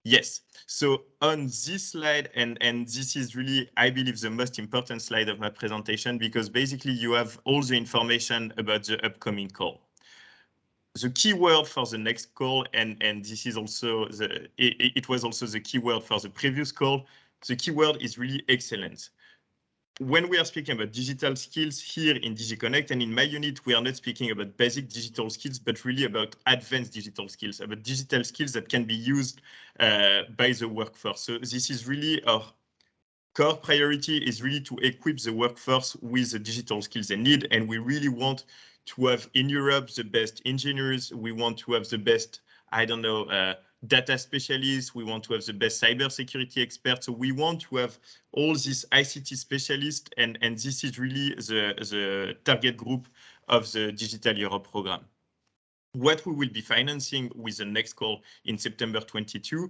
Yes, so on this slide, and this is really, I believe, the most important slide of my presentation, because basically you have all the information about the upcoming call. The keyword for the next call, and this is also it was also the keyword for the previous call. The keyword is really excellence. When we are speaking about digital skills here in DigiConnect and in my unit, we are not speaking about basic digital skills, but really about advanced digital skills, about digital skills that can be used by the workforce. So this is really our core priority, is really to equip the workforce with the digital skills they need. And we really want to have in Europe the best engineers. We want to have the best, I don't know, data specialists. We want to have the best cybersecurity experts. So we want to have all these ICT specialists, and this is really the target group of the Digital Europe program. What we will be financing with the next call in September 22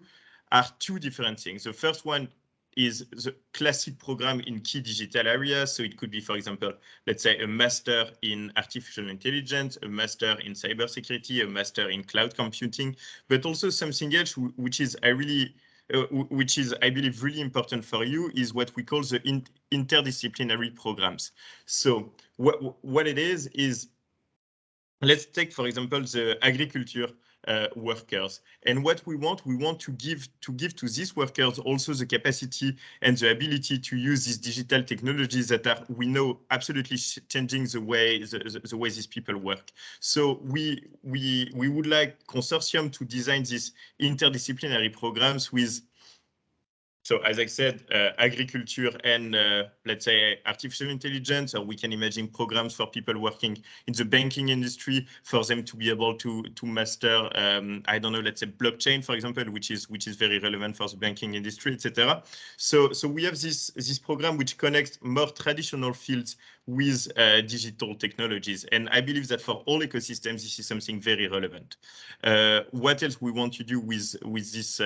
are two different things. The first one is the classic program in key digital areas. So it could be, for example, let's say a master in artificial intelligence, a master in cybersecurity, a master in cloud computing, but also something else which is I believe really important for you, is what we call the interdisciplinary programs. So what it is, let's take, for example, the agriculture workers. And what we want to give to these workers also the capacity and the ability to use these digital technologies that are, we know, absolutely changing the way these people work. So we would like consortium to design these interdisciplinary programs with, so as I said, agriculture and let's say artificial intelligence, or we can imagine programs for people working in the banking industry, for them to be able to master, I don't know, let's say blockchain, for example, which is very relevant for the banking industry, etc. So we have this program which connects more traditional fields with digital technologies, and I believe that for all ecosystems this is something very relevant. What else we want to do with this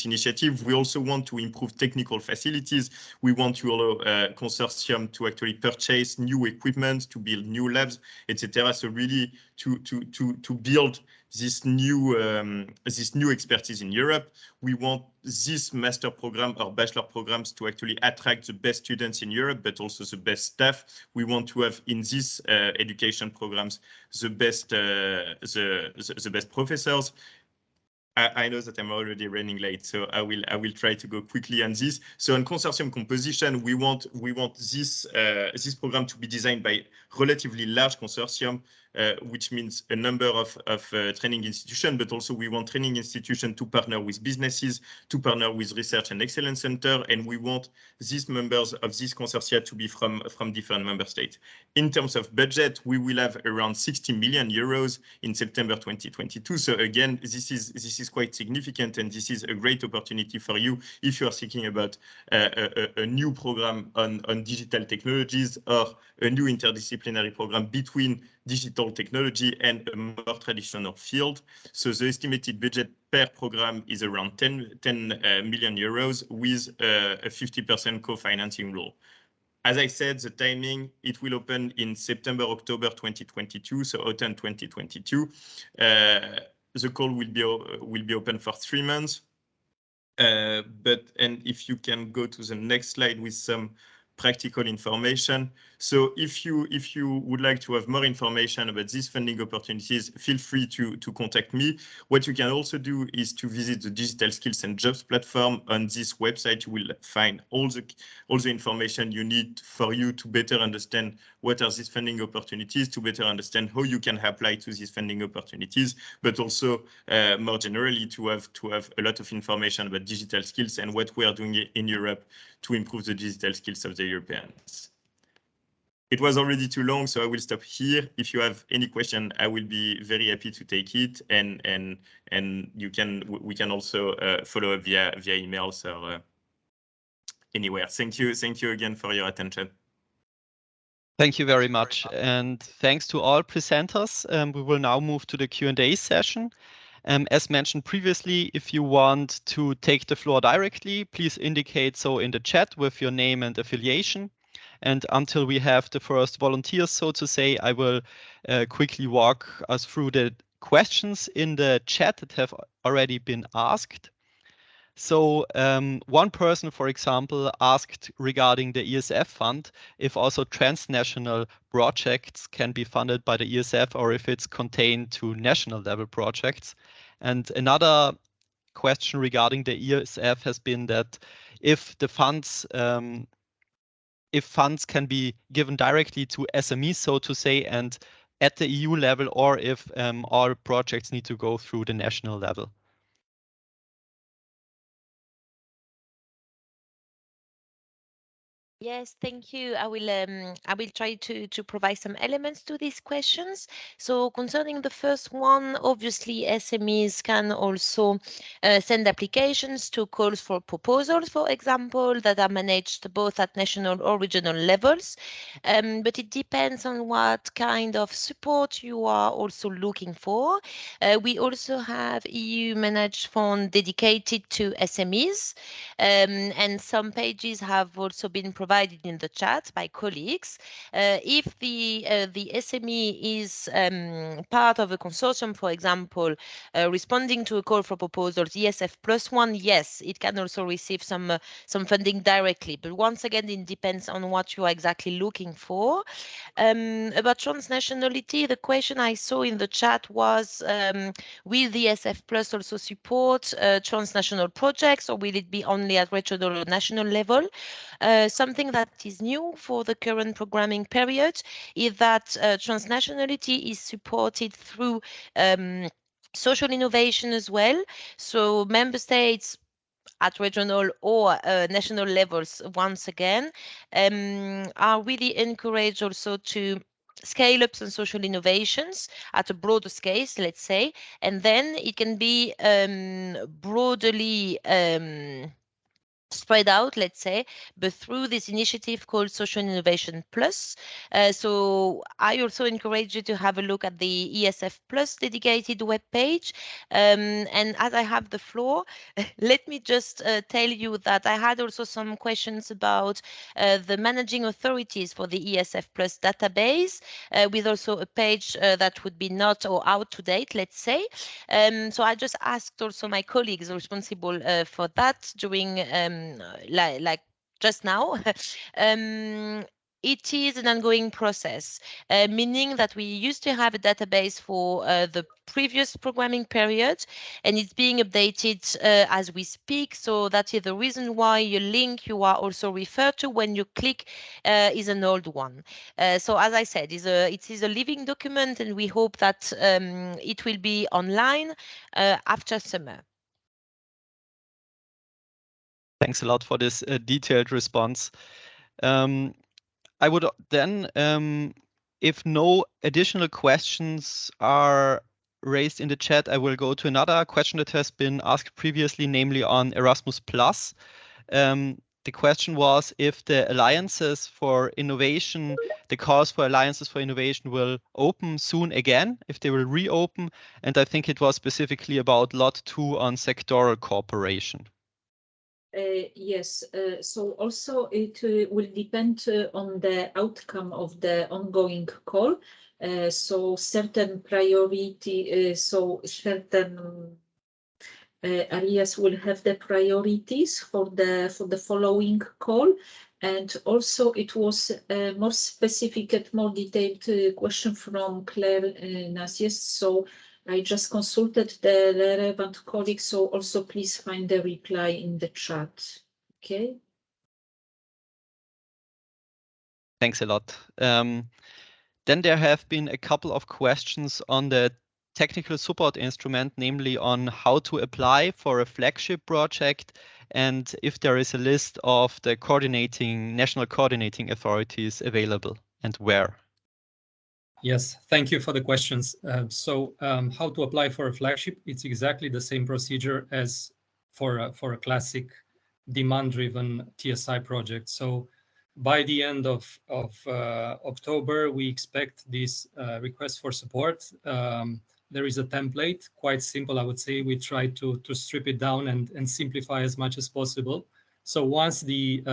initiative? We also want to improve technical facilities. We want to allow consortium to actually purchase new equipment, to build new labs, etc. So really to build this new expertise in Europe. We want this master program or bachelor programs to actually attract the best students in Europe, but also the best staff. We want to have in these education programs the best professors. I know that I'm already running late, so I will try to go quickly on this. So on consortium composition, we want this program to be designed by relatively large consortium, which means a number of training institutions, but also we want training institutions to partner with businesses, to partner with research and excellence center, and we want these members of this consortia to be from different member states. In terms of budget, we will have around 60 million euros in September 2022. So again, this is quite significant, and this is a great opportunity for you if you are thinking about a new program on digital technologies, or a new interdisciplinary program between digital technology and a more traditional field. So the estimated budget per program is around 10 million euros with a 50% co-financing rule. As I said, the timing, it will open in September, October 2022, so autumn 2022. the call will be open for 3 months. And if you can go to the next slide with some practical information. So if you would like to have more information about these funding opportunities, feel free to contact me. What you can also do is to visit the Digital Skills and Jobs platform. On this website, you will find all the information you need for you to better understand what are these funding opportunities, to better understand how you can apply to these funding opportunities, but also more generally to have a lot of information about digital skills and what we are doing in Europe to improve the digital skills of the Europeans. It was already too long, so I will stop here. If you have any question, I will be very happy to take it, and we can also follow up via emails or anywhere. Thank you again for your attention. Thank you very much, and thanks to all presenters. We will now move to the Q&A session. As mentioned previously, if you want to take the floor directly, please indicate so in the chat with your name and affiliation. And until we have the first volunteers, so to say, I will quickly walk us through the questions in the chat that have already been asked. So one person, for example, asked regarding the ESF fund, if also transnational projects can be funded by the ESF or if it's contained to national level projects. And another question regarding the ESF has been that if the funds if funds can be given directly to SMEs, so to say, and at the EU level, or if all projects need to go through the national level. Yes, thank you. I will try to provide some elements to these questions. So concerning the first one, obviously SMEs can also send applications to calls for proposals, for example, that are managed both at national or regional levels. But it depends on what kind of support you are also looking for. We also have EU managed fund dedicated to SMEs, and some pages have also been provided in the chat by colleagues. If the SME is part of a consortium, for example, responding to a call for proposals, ESF +1, yes, it can also receive some funding directly. But once again, it depends on what you are exactly looking for. About transnationality, the question I saw in the chat was, will the ESF Plus also support transnational projects, or will it be only at regional or national level? Something that is new for the current programming period is that transnationality is supported through social innovation as well. So member states at regional or national levels, once again, are really encouraged also to scale up some social innovations at a broader scale, let's say, and then it can be broadly spread out, let's say, but through this initiative called Social Innovation Plus. So I also encourage you to have a look at the ESF Plus dedicated webpage. And as I have the floor, let me just tell you that I had also some questions about the managing authorities for the ESF Plus database, with also a page that would be not or out to date, let's say. So I just asked also my colleagues responsible for that during like just now. It is an ongoing process, meaning that we used to have a database for the previous programming period, and it's being updated as we speak. So that is the reason why your link you are also referred to when you click is an old one. So as I said, it is a living document, and we hope that it will be online after summer. Thanks a lot for this detailed response. I would then, if no additional questions are raised in the chat, I will go to another question that has been asked previously, namely on Erasmus+. The question was if the alliances for innovation, the calls for alliances for innovation will open soon again, if they will reopen. And I think it was specifically about Lot 2 on sectoral cooperation. Yes, so also it will depend on the outcome of the ongoing call. So certain priority, so certain areas will have the priorities for the following call. And also it was a more specific and more detailed question from Claire Nazies. So I just consulted the relevant colleagues. So also please find the reply in the chat. Okay. Thanks a lot. Then there have been a couple of questions on the technical support instrument, namely on how to apply for a flagship project and if there is a list of the national coordinating authorities available and where. Yes, thank you for the questions. How to apply for a flagship? It's exactly the same procedure as for a classic demand-driven TSI project. So by the end of October, we expect this request for support. There is a template, quite simple, I would say. We try to strip it down and simplify as much as possible. So once the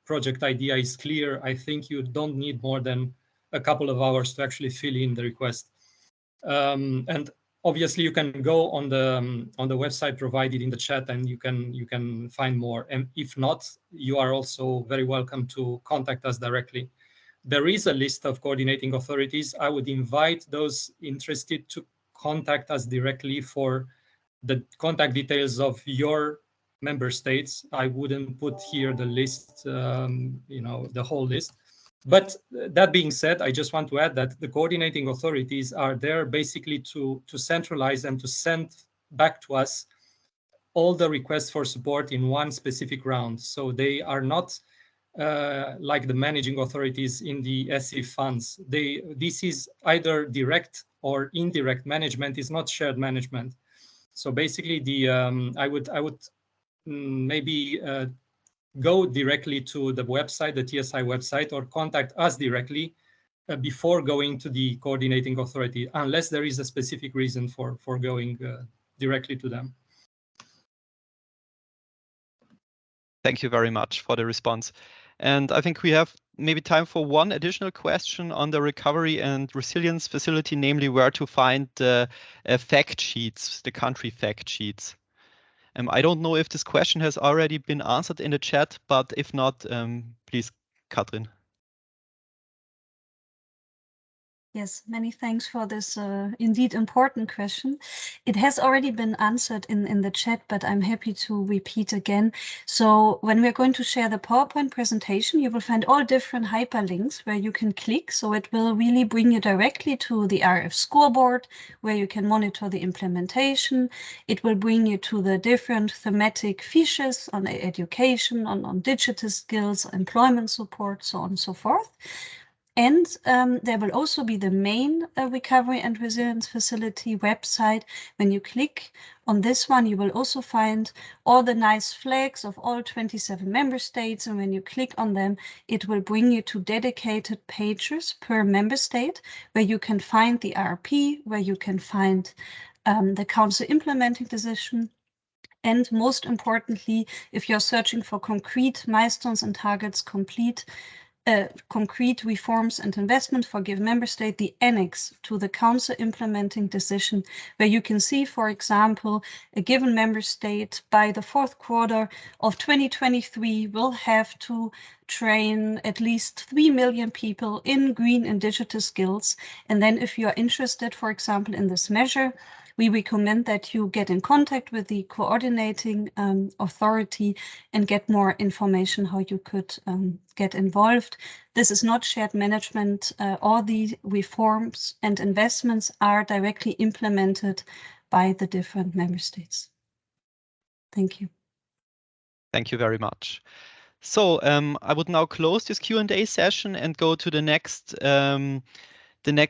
project idea is clear, I think you don't need more than a couple of hours to actually fill in the request. And obviously you can go on the website provided in the chat and you can find more. And if not, you are also very welcome to contact us directly. There is a list of coordinating authorities. I would invite those interested to contact us directly for the contact details of your member states. I wouldn't put here the list, the whole list. But that being said, I just want to add that the coordinating authorities are there basically to centralize and to send back to us all the requests for support in one specific round. So they are not like the managing authorities in the ESIF funds. This is either direct or indirect management, is not shared management. So basically, I would maybe go directly to the website, the TSI website, or contact us directly before going to the coordinating authority, unless there is a specific reason for going directly to them. Thank you very much for the response. And I think we have maybe time for one additional question on the recovery and resilience facility, namely where to find the fact sheets, the country fact sheets. I don't know if this question has already been answered in the chat, but if not, please, Katrin. Yes, many thanks for this indeed important question. It has already been answered in the chat, but I'm happy to repeat again. So when we're going to share the PowerPoint presentation, you will find all different hyperlinks where you can click. So it will really bring you directly to the RF scoreboard, where you can monitor the implementation. It will bring you to the different thematic fiches on education, on digital skills, employment support, so on and so forth. And there will also be the main Recovery and Resilience Facility website. When you click on this one, you will also find all the nice flags of all 27 member states. And when you click on them, it will bring you to dedicated pages per member state, where you can find the RP, where you can find the Council implementing decision. And most importantly, if you're searching for concrete milestones and targets, concrete reforms and investment for given member state, the annex to the Council implementing decision, where you can see, for example, a given member state by the fourth quarter of 2023 will have to train at least 3 million people in green and digital skills. And then if you are interested, for example, in this measure, we recommend that you get in contact with the coordinating authority and get more information how you could get involved. This is not shared management. All the reforms and investments are directly implemented by the different member states. Thank you. Thank you very much. So I would now close this Q&A session and go to the next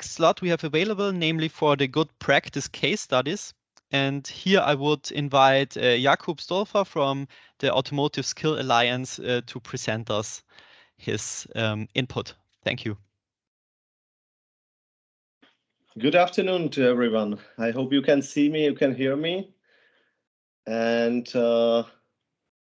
slot we have available, namely for the good practice case studies. And here I would invite Jakub Stolfer from the Automotive Skill Alliance to present us his input. Thank you. Good afternoon to everyone. I hope you can see me, you can hear me. And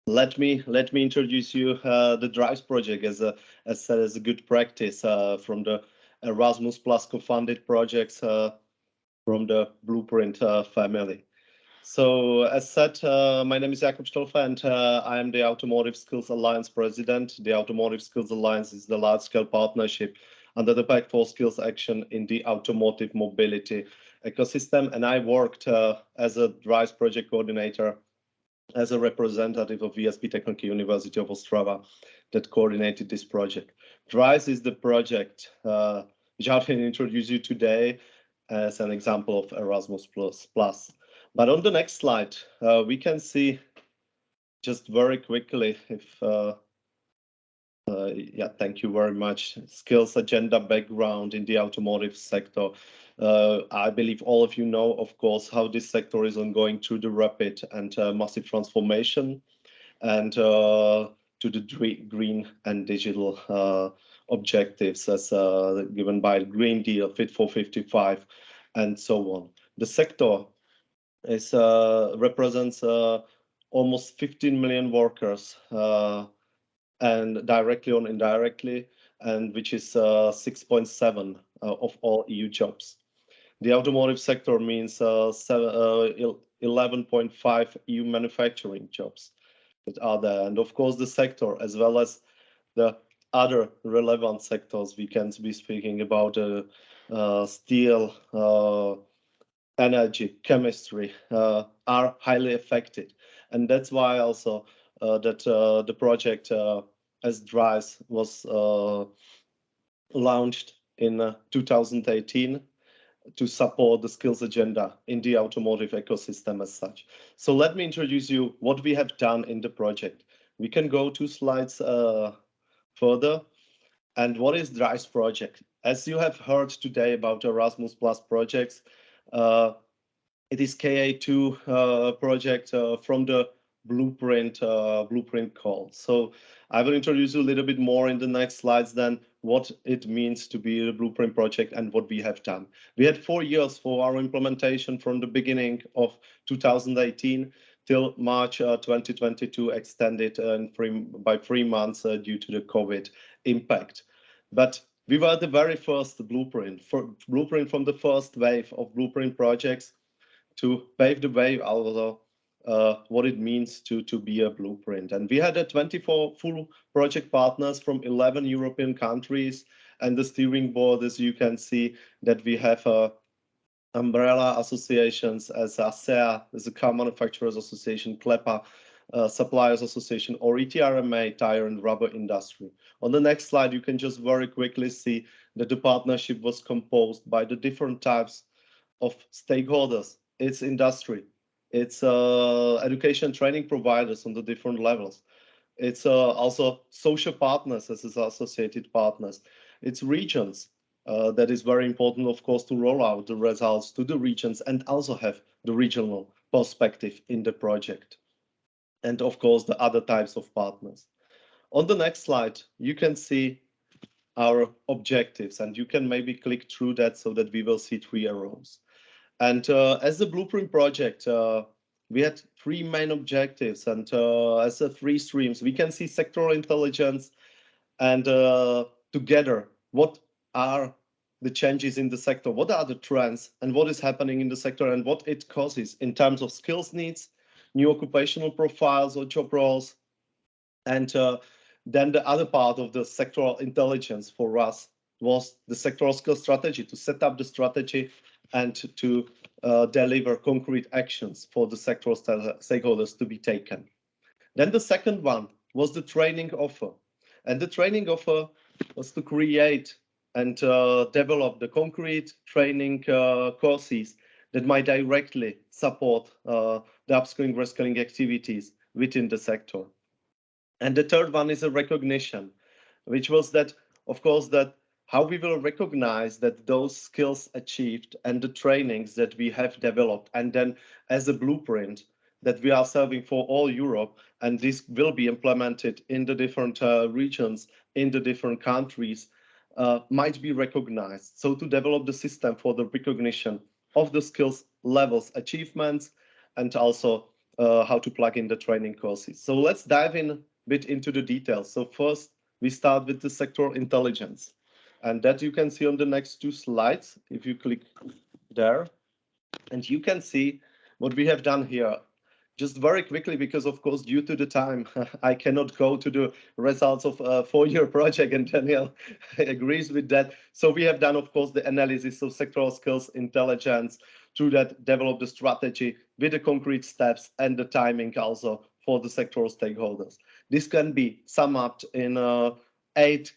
let me introduce you the DRIVES project as a good practice from the Erasmus Plus co-funded projects from the Blueprint family. So as said, my name is Jakub Stolfer, and I am the Automotive Skills Alliance president. The Automotive Skills Alliance is the large-scale partnership under the Pact for Skills Action in the automotive mobility ecosystem. And I worked as a DRIVE project coordinator, as a representative of VSP Technical University of Ostrava that coordinated this project. DRIVE is the project which I will introduce you today as an example of Erasmus Plus. But on the next slide, we can see just very quickly if, yeah, thank you very much. Skills agenda background in the automotive sector. I believe all of you know, of course, how this sector is ongoing through the rapid and massive transformation and to the green and digital objectives as given by the Green Deal, Fit for 55, and so on. The sector is represents almost 15 million workers, and directly or indirectly, and which is 6.7 of all EU jobs. The automotive sector means 11.5 EU manufacturing jobs that are there, and of course the sector as well as the other relevant sectors we can be speaking about steel, energy, chemistry are highly affected. And that's why also that the project as DRIVE was launched in 2018 to support the skills agenda in the automotive ecosystem as such. So let me introduce you what we have done in the project. We can go 2 slides further. And what is DRIVE's project? As you have heard today about Erasmus Plus projects, it is KA2 project from the Blueprint call. So I will introduce you a little bit more in the next slides then what it means to be a Blueprint project and what we have done. We had 4 years for our implementation from the beginning of 2018 till March 2022, extended by 3 months due to the COVID impact. But we were the very first blueprint from the first wave of Blueprint projects to pave the way also what it means to be a blueprint. And we had 24 full project partners from 11 European countries, and the steering board, as you can see, that we have umbrella associations as ASEA, as a Car Manufacturers Association, CLEPA, Suppliers Association, or ETRMA, Tire and Rubber Industry. On the next slide, you can just very quickly see that the partnership was composed by the different types of stakeholders. It's industry, it's education training providers on the different levels. It's also social partners as associated partners. It's regions. That is very important, of course, to roll out the results to the regions and also have the regional perspective in the project. And of course, the other types of partners. On the next slide, you can see our objectives, and you can maybe click through that so that we will see 3 arrows. And as the Blueprint project, we had 3 main objectives, and as 3 streams, we can see sectoral intelligence and together, what are the changes in the sector, what are the trends, and what is happening in the sector, and what it causes in terms of skills needs, new occupational profiles or job roles. And then the other part of the sectoral intelligence for us was the sectoral skill strategy, to set up the strategy and to deliver concrete actions for the sectoral stakeholders to be taken. Then the second one was the training offer. And the training offer was to create and develop the concrete training courses that might directly support the upskilling, reskilling activities within the sector. And the third one is a recognition, which was that, of course, that how we will recognize that those skills achieved and the trainings that we have developed, and then as a blueprint that we are serving for all Europe, and this will be implemented in the different regions, in the different countries, might be recognized. So to develop the system for the recognition of the skills levels achievements, and also how to plug in the training courses. So let's dive in a bit into the details. So first, we start with the sectoral intelligence. And that you can see on the next 2 slides, if you click there. And you can see what we have done here. Just very quickly, because of course, due to the time, I cannot go to the results of a 4-year project, and Daniel agrees with that. So we have done, of course, the analysis of sectoral skills intelligence, through that develop the strategy with the concrete steps and the timing also for the sectoral stakeholders. This can be summed up in 8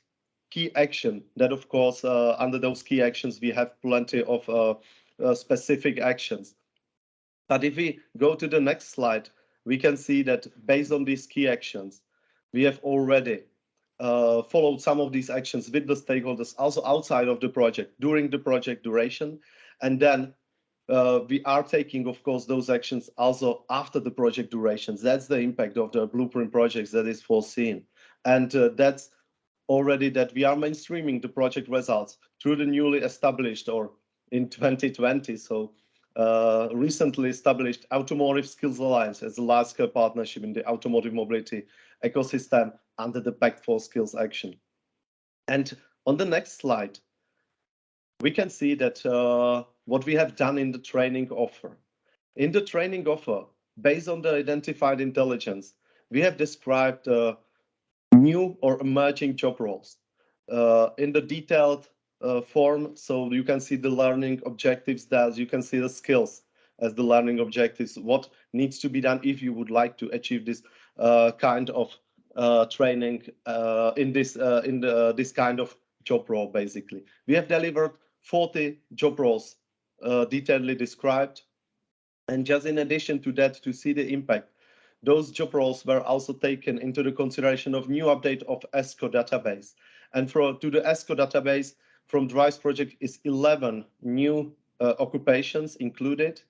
key action that, of course, under those key actions, we have plenty of specific actions. But if we go to the next slide, we can see that based on these key actions, we have already followed some of these actions with the stakeholders also outside of the project during the project duration. And then we are taking, of course, those actions also after the project durations. That's the impact of the blueprint projects that is foreseen. And that's already that we are mainstreaming the project results through the newly established, or in 2020, so recently established Automotive Skills Alliance as a large-scale partnership in the automotive mobility ecosystem under the Pact for Skills action. And on the next slide, we can see that what we have done in the training offer. In the training offer, based on the identified intelligence, we have described new or emerging job roles in the detailed form. So you can see the learning objectives there, you can see the skills as the learning objectives, what needs to be done if you would like to achieve this kind of training in this kind of job role. Basically, we have delivered 40 job roles detailedly described. And just in addition to that, to see the impact, those job roles were also taken into the consideration of new update of ESCO database. And to the ESCO database from DRIVE's project is 11 new occupations included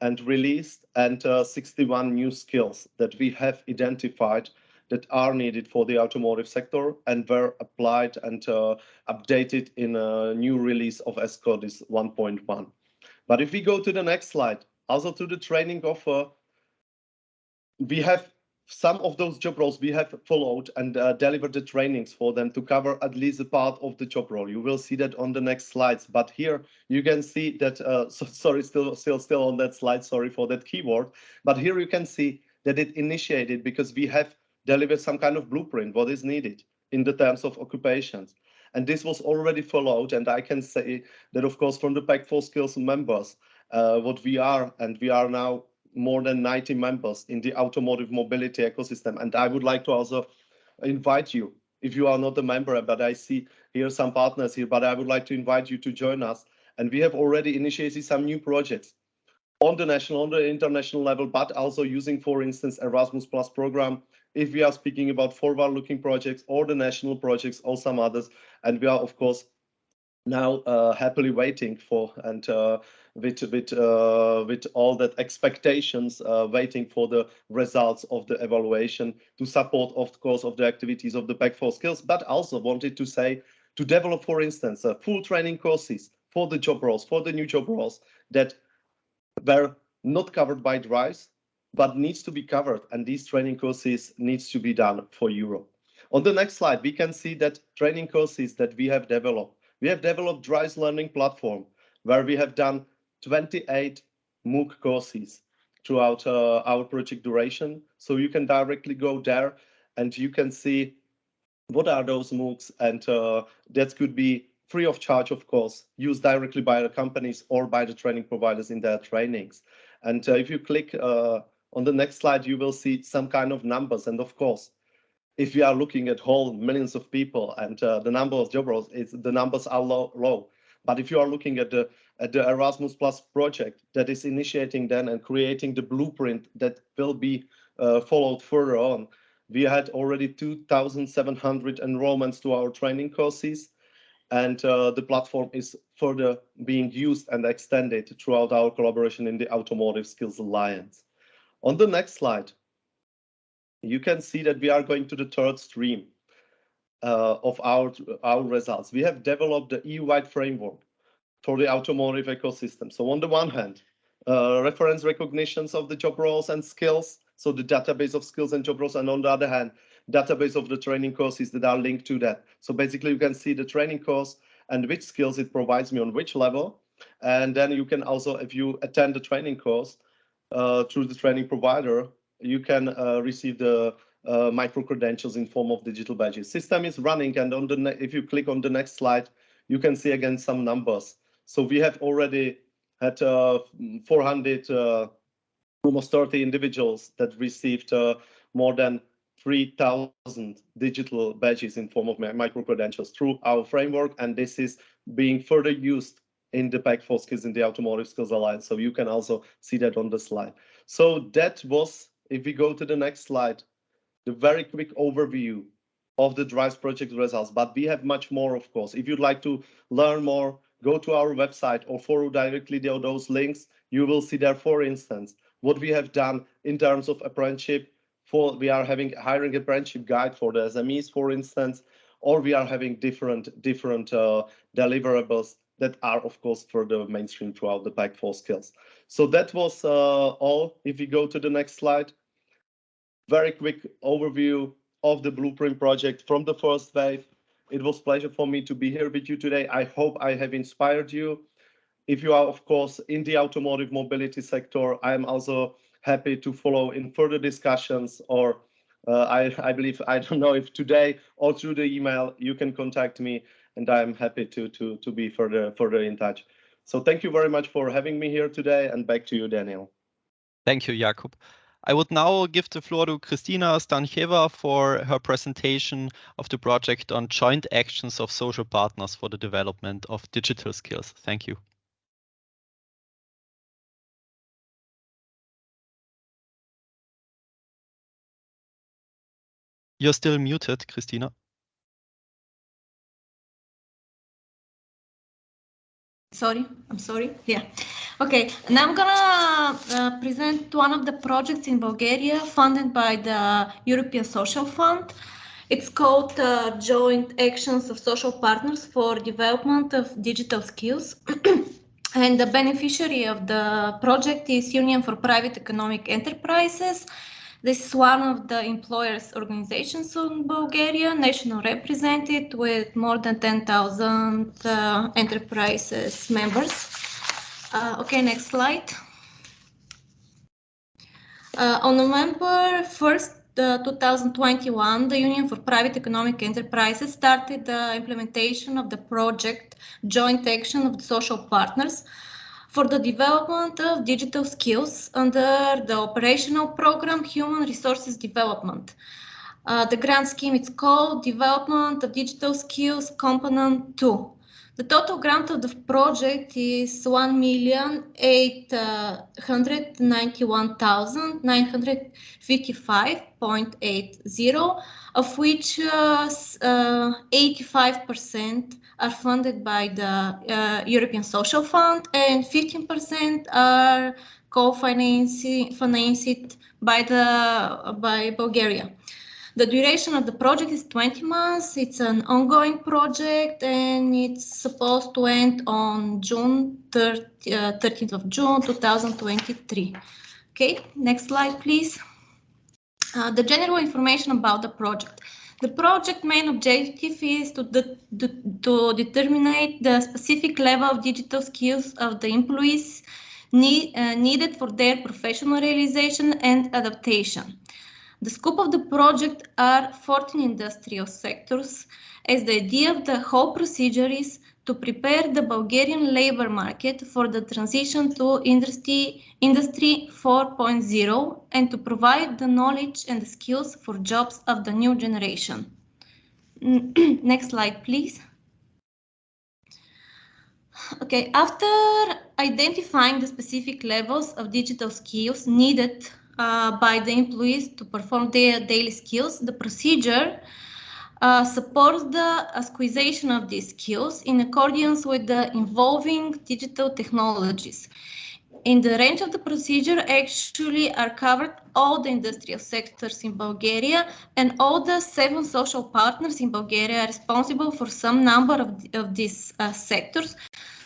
and released, and 61 new skills that we have identified that are needed for the automotive sector and were applied and updated in a new release of ESCO, this 1.1. But if we go to the next slide, also to the training offer, we have some of those job roles we have followed and delivered the trainings for them to cover at least a part of the job role. You will see that on the next slides. But here you can see that, sorry, still on that slide, sorry for that keyword. But here you can see that it initiated because we have delivered some kind of blueprint, what is needed in the terms of occupations. And this was already followed. And I can say that, of course, from the Pact for Skills members, what we are, and we are now more than 90 members in the automotive mobility ecosystem. And I would like to also invite you, if you are not a member, but I see here some partners here, but I would like to invite you to join us. And we have already initiated some new projects on the national, on the international level, but also using, for instance, Erasmus Plus program, if we are speaking about forward-looking projects or the national projects or some others. And we are, of course, now happily waiting for, and with all that expectations, waiting for the results of the evaluation to support, of course, of the activities of the Pact for Skills, but also wanted to say to develop, for instance, full training courses for the job roles, for the new job roles that were not covered by DRIVE, but needs to be covered, and these training courses needs to be done for Europe. On the next slide, we can see that training courses that we have developed. We have developed DRIVE's learning platform, where we have done 28 MOOC courses throughout our project duration. So you can directly go there and you can see what are those MOOCs, and that could be free of charge, of course, used directly by the companies or by the training providers in their trainings. And if you click on the next slide, you will see some kind of numbers. And of course, if we are looking at whole millions of people and the number of job roles, the numbers are low. But if you are looking at the Erasmus Plus project that is initiating then and creating the blueprint that will be followed further on, we had already 2,700 enrollments to our training courses, and the platform is further being used and extended throughout our collaboration in the Automotive Skills Alliance. On the next slide, you can see that we are going to the third stream of our results. We have developed the EU-wide framework for the automotive ecosystem. So on the one hand, reference recognitions of the job roles and skills, so the database of skills and job roles, and on the other hand, database of the training courses that are linked to that. So basically you can see the training course and which skills it provides me on which level. And then you can also, if you attend the training course through the training provider, you can receive the micro credentials in form of digital badges. System is running, and on the if you click on the next slide, you can see again some numbers. So we have already had 400, almost 30 individuals that received more than 3,000 digital badges in form of micro credentials through our framework, and this is being further used in the Pact for Skills in the Automotive Skills Alliance. So you can also see that on the slide. So that was, if we go to the next slide, the very quick overview of the DRIVES project results. But we have much more, of course. If you'd like to learn more, go to our website or follow directly those links. You will see there, for instance, what we have done in terms of apprenticeship. We are hiring apprenticeship guide for the SMEs, for instance, or we are having different deliverables that are, of course, further mainstream throughout the Pact for Skills. So that was all. If we go to the next slide, very quick overview of the Blueprint project from the first wave. It was a pleasure for me to be here with you today. I hope I have inspired you. If you are, of course, in the automotive mobility sector, I am also happy to follow in further discussions, or I believe, I don't know if today or through the email, you can contact me, and I'm happy to be further in touch. So thank you very much for having me here today, and back to you, Daniel. Thank you, Jakub. I would now give the floor to Kristina Stancheva for her presentation of the project on joint actions of social partners for the development of digital skills. Thank you. You're still muted, Kristina. Sorry, I'm sorry. Yeah. Okay, now I'm gonna present one of the projects in Bulgaria funded by the European Social Fund. It's called Joint Actions of Social Partners for Development of Digital Skills. And the beneficiary of the project is Union for Private Economic Enterprises. This is one of the employers' organizations in Bulgaria, national represented with more than 10,000 enterprises members. Okay, next slide. On November 1st, 2021, the Union for Private Economic Enterprises started the implementation of the project Joint Action of the Social Partners for the development of digital skills under the operational program Human Resources Development. The grant scheme is called Development of Digital Skills Component 2. The total grant of the project is 1,891,955.80, of which 85% are funded by the European Social Fund and 15% are co-financed by Bulgaria. The duration of the project is 20 months. It's an ongoing project and it's supposed to end on June 13th of June 2023. Okay, next slide, please. The general information about the project. The project main objective is to determine the specific level of digital skills of the employees needed for their professional realization and adaptation. The scope of the project are 14 industrial sectors, as the idea of the whole procedure is to prepare the Bulgarian labor market for the transition to Industry 4.0 and to provide the knowledge and the skills for jobs of the new generation. Next slide, please. Okay, after identifying the specific levels of digital skills needed by the employees to perform their daily skills, the procedure supports the acquisition of these skills in accordance with the evolving digital technologies. In the range of the procedure actually are covered all the industrial sectors in Bulgaria, and all the 7 social partners in Bulgaria are responsible for some number of these sectors.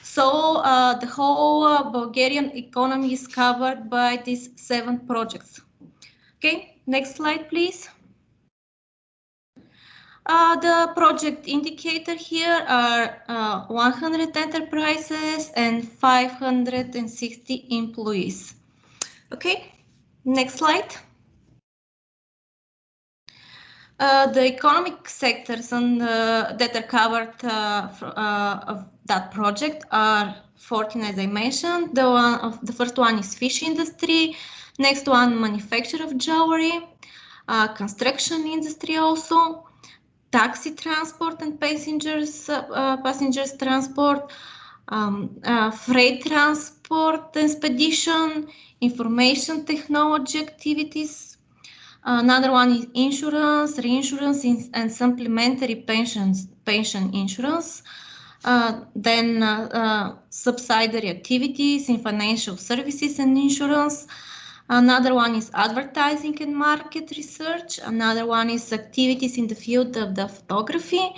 So the whole Bulgarian economy is covered by these 7 projects. Okay, next slide, please. The project indicator here are 100 enterprises and 560 employees. Okay, next slide. The economic sectors that are covered of that project are 14, as I mentioned. The first one is fish industry. Next one, manufacture of jewelry, construction industry also, taxi transport and passengers transport, freight transport expedition, information technology activities. Another one is insurance, reinsurance, and supplementary pension insurance. Then subsidiary activities in financial services and insurance. Another one is advertising and market research. Another one is activities in the field of the photography.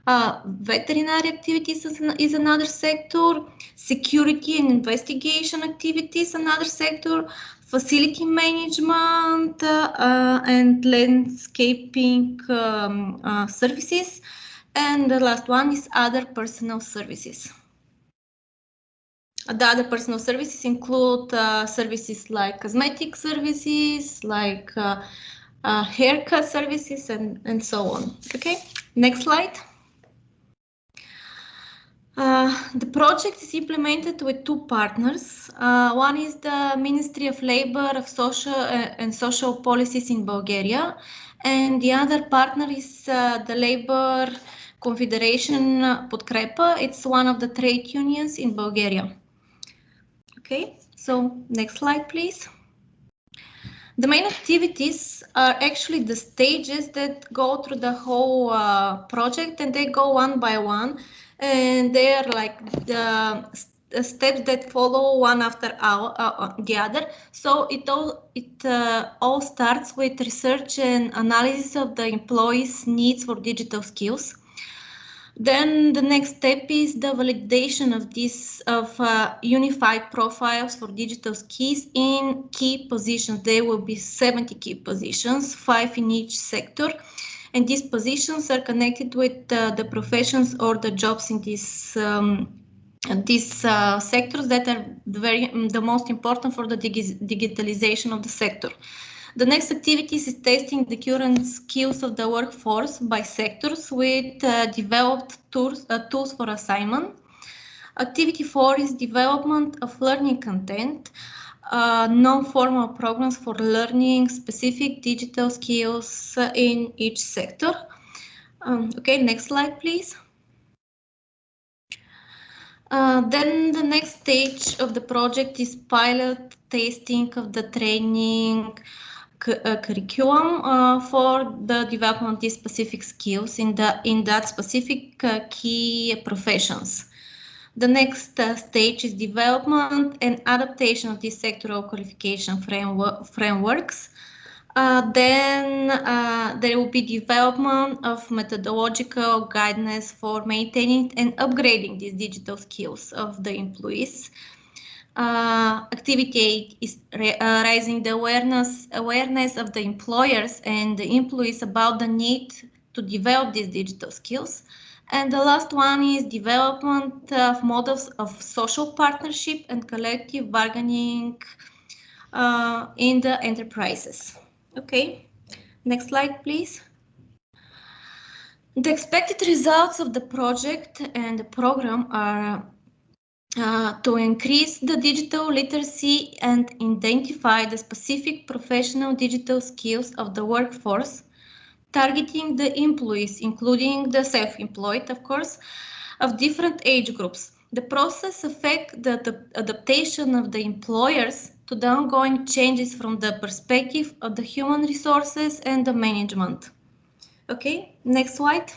Veterinary activities is another sector. Security and investigation activities, another sector. Facility management and landscaping services. And the last one is other personal services. The other personal services include services like cosmetic services, like haircut services, and so on. Okay, next slide. The project is implemented with two partners. One is the Ministry of Labor of Social Policies in Bulgaria, and the other partner is the Labor Confederation Podkrepa. It's one of the trade unions in Bulgaria. Okay, so next slide, please. The main activities are actually the stages that go through the whole project, and they go one by one, and they are like the steps that follow one after the other. So it all starts with research and analysis of the employees' needs for digital skills. Then the next step is the validation of unified profiles for digital skills in key positions. There will be 70 key positions, 5 in each sector, and these positions are connected with the professions or the jobs in these sectors that are the most important for the digitalization of the sector. The next activities is testing the current skills of the workforce by sectors with developed tools for assignment. Activity 4 is development of learning content, non-formal programs for learning specific digital skills in each sector. Okay, next slide, please. Then the next stage of the project is pilot testing of the training curriculum for the development of these specific skills in that specific key professions. The next stage is development and adaptation of these sectoral qualification frameworks. Then there will be development of methodological guidance for maintaining and upgrading these digital skills of the employees. Activity 8 is raising the awareness of the employers and the employees about the need to develop these digital skills. And the last one is development of models of social partnership and collective bargaining in the enterprises. Okay, next slide, please. The expected results of the project and the program are to increase the digital literacy and identify the specific professional digital skills of the workforce, targeting the employees, including the self-employed, of course, of different age groups. The process affects the adaptation of the employers to the ongoing changes from the perspective of the human resources and the management. Okay, next slide.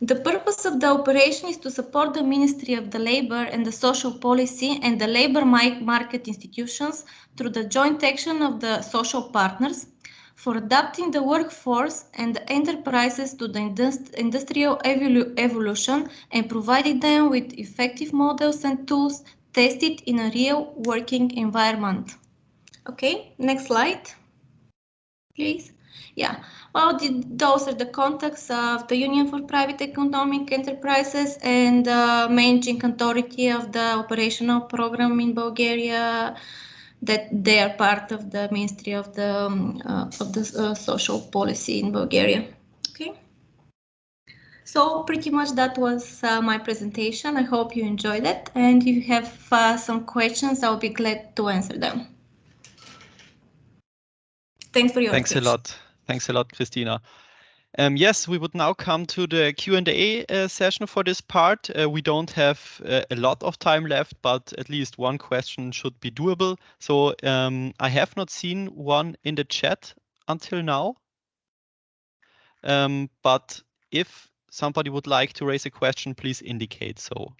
The purpose of the operation is to support the Ministry of the Labor and the Social Policy and the labor market institutions through the joint action of the social partners for adapting the workforce and the enterprises to the industrial evolution and providing them with effective models and tools tested in a real working environment. Okay, next slide, please. Yeah, well, those are the contacts of the Union for Private Economic Enterprises and the managing authority of the operational program in Bulgaria, that they are part of the Ministry of the Social Policy in Bulgaria. Okay. So pretty much that was my presentation. I hope you enjoyed it. And if you have some questions, I'll be glad to answer them. Thanks for your attention. Thanks a lot. Thanks a lot, Christina. Yes, we would now come to the Q&A session for this part. We don't have a lot of time left, but at least one question should be doable. So I have not seen one in the chat until now. But if somebody would like to raise a question, please indicate so.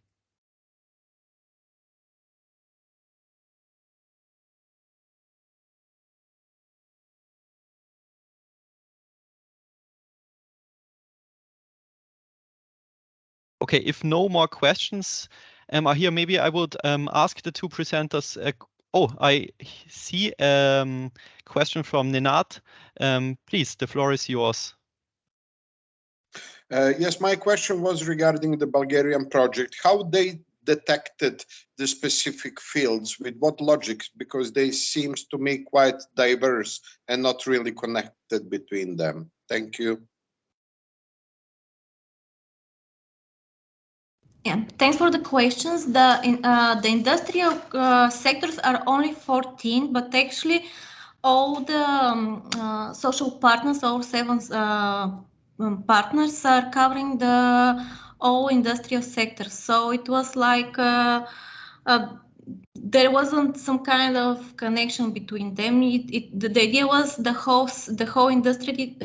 Okay, if no more questions are here, maybe I would ask the two presenters. I see a question from Nenad. Please, the floor is yours. Yes, my question was regarding the Bulgarian project. How they detected the specific fields, with what logics? Because they seems to me quite diverse and not really connected between them. Thank you. Yeah, thanks for the questions. The industrial sectors are only 14, but actually all the social partners, all 7 partners are covering the all industrial sectors. So it was like there wasn't some kind of connection between them. The idea was the whole industry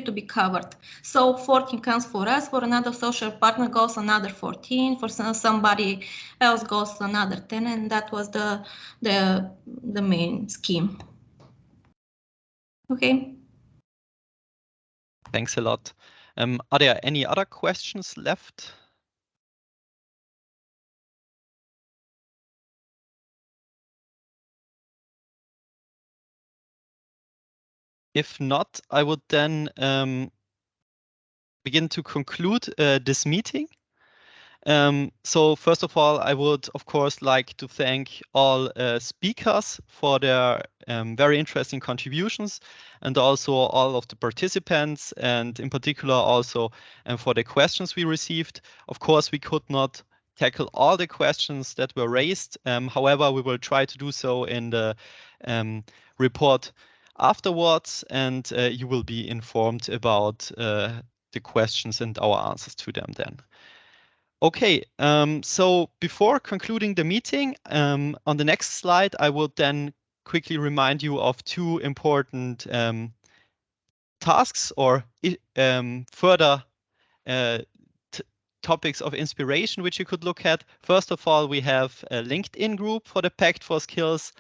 to be covered. So 14 comes for us, for another social partner goes another 14, for somebody else goes another 10, and that was the main scheme. Okay. Thanks a lot. Are there any other questions left? If not, I would then begin to conclude this meeting. So first of all, I would, of course, like to thank all speakers for their very interesting contributions, and also all of the participants, and in particular also for the questions we received. Of course, we could not tackle all the questions that were raised. However, we will try to do so in the report afterwards, and you will be informed about the questions and our answers to them then. Okay, so before concluding the meeting, on the next slide, I will then quickly remind you of 2 important tasks or further topics of inspiration which you could look at. First of all, we have a LinkedIn group for the Pact for Skills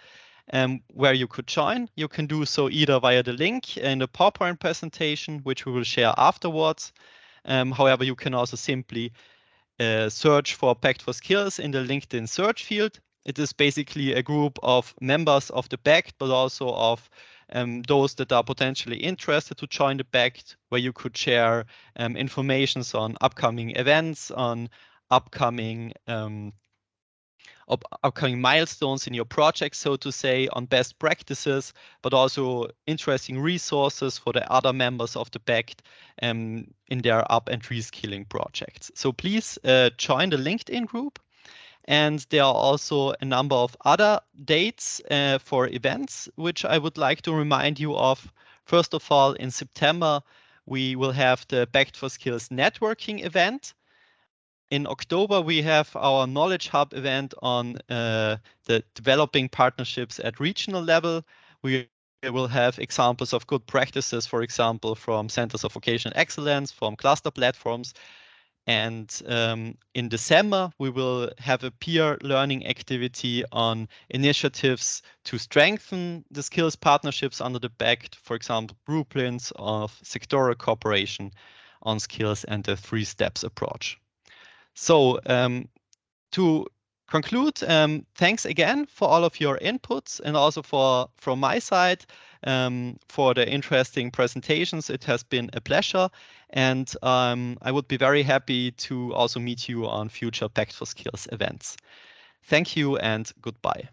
where you could join. You can do so either via the link in the PowerPoint presentation, which we will share afterwards. However, you can also simply search for Pact for Skills in the LinkedIn search field. It is basically a group of members of the Pact, but also of those that are potentially interested to join the Pact, where you could share information on upcoming events, on upcoming milestones in your project, so to say, on best practices, but also interesting resources for the other members of the Pact in their up and reskilling projects. So please join the LinkedIn group. And there are also a number of other dates for events, which I would like to remind you of. First of all, in September, we will have the Pact for Skills networking event. In October, we have our Knowledge Hub event on the developing partnerships at regional level. We will have examples of good practices, for example, from Centers of Vocational Excellence, from cluster platforms. And in December, we will have a peer learning activity on initiatives to strengthen the skills partnerships under the Pact, for example, blueprints of sectoral cooperation on skills and the 3 steps approach. So to conclude, thanks again for all of your inputs, and also from my side, for the interesting presentations. It has been a pleasure, and I would be very happy to also meet you on future Pact for Skills events. Thank you and goodbye.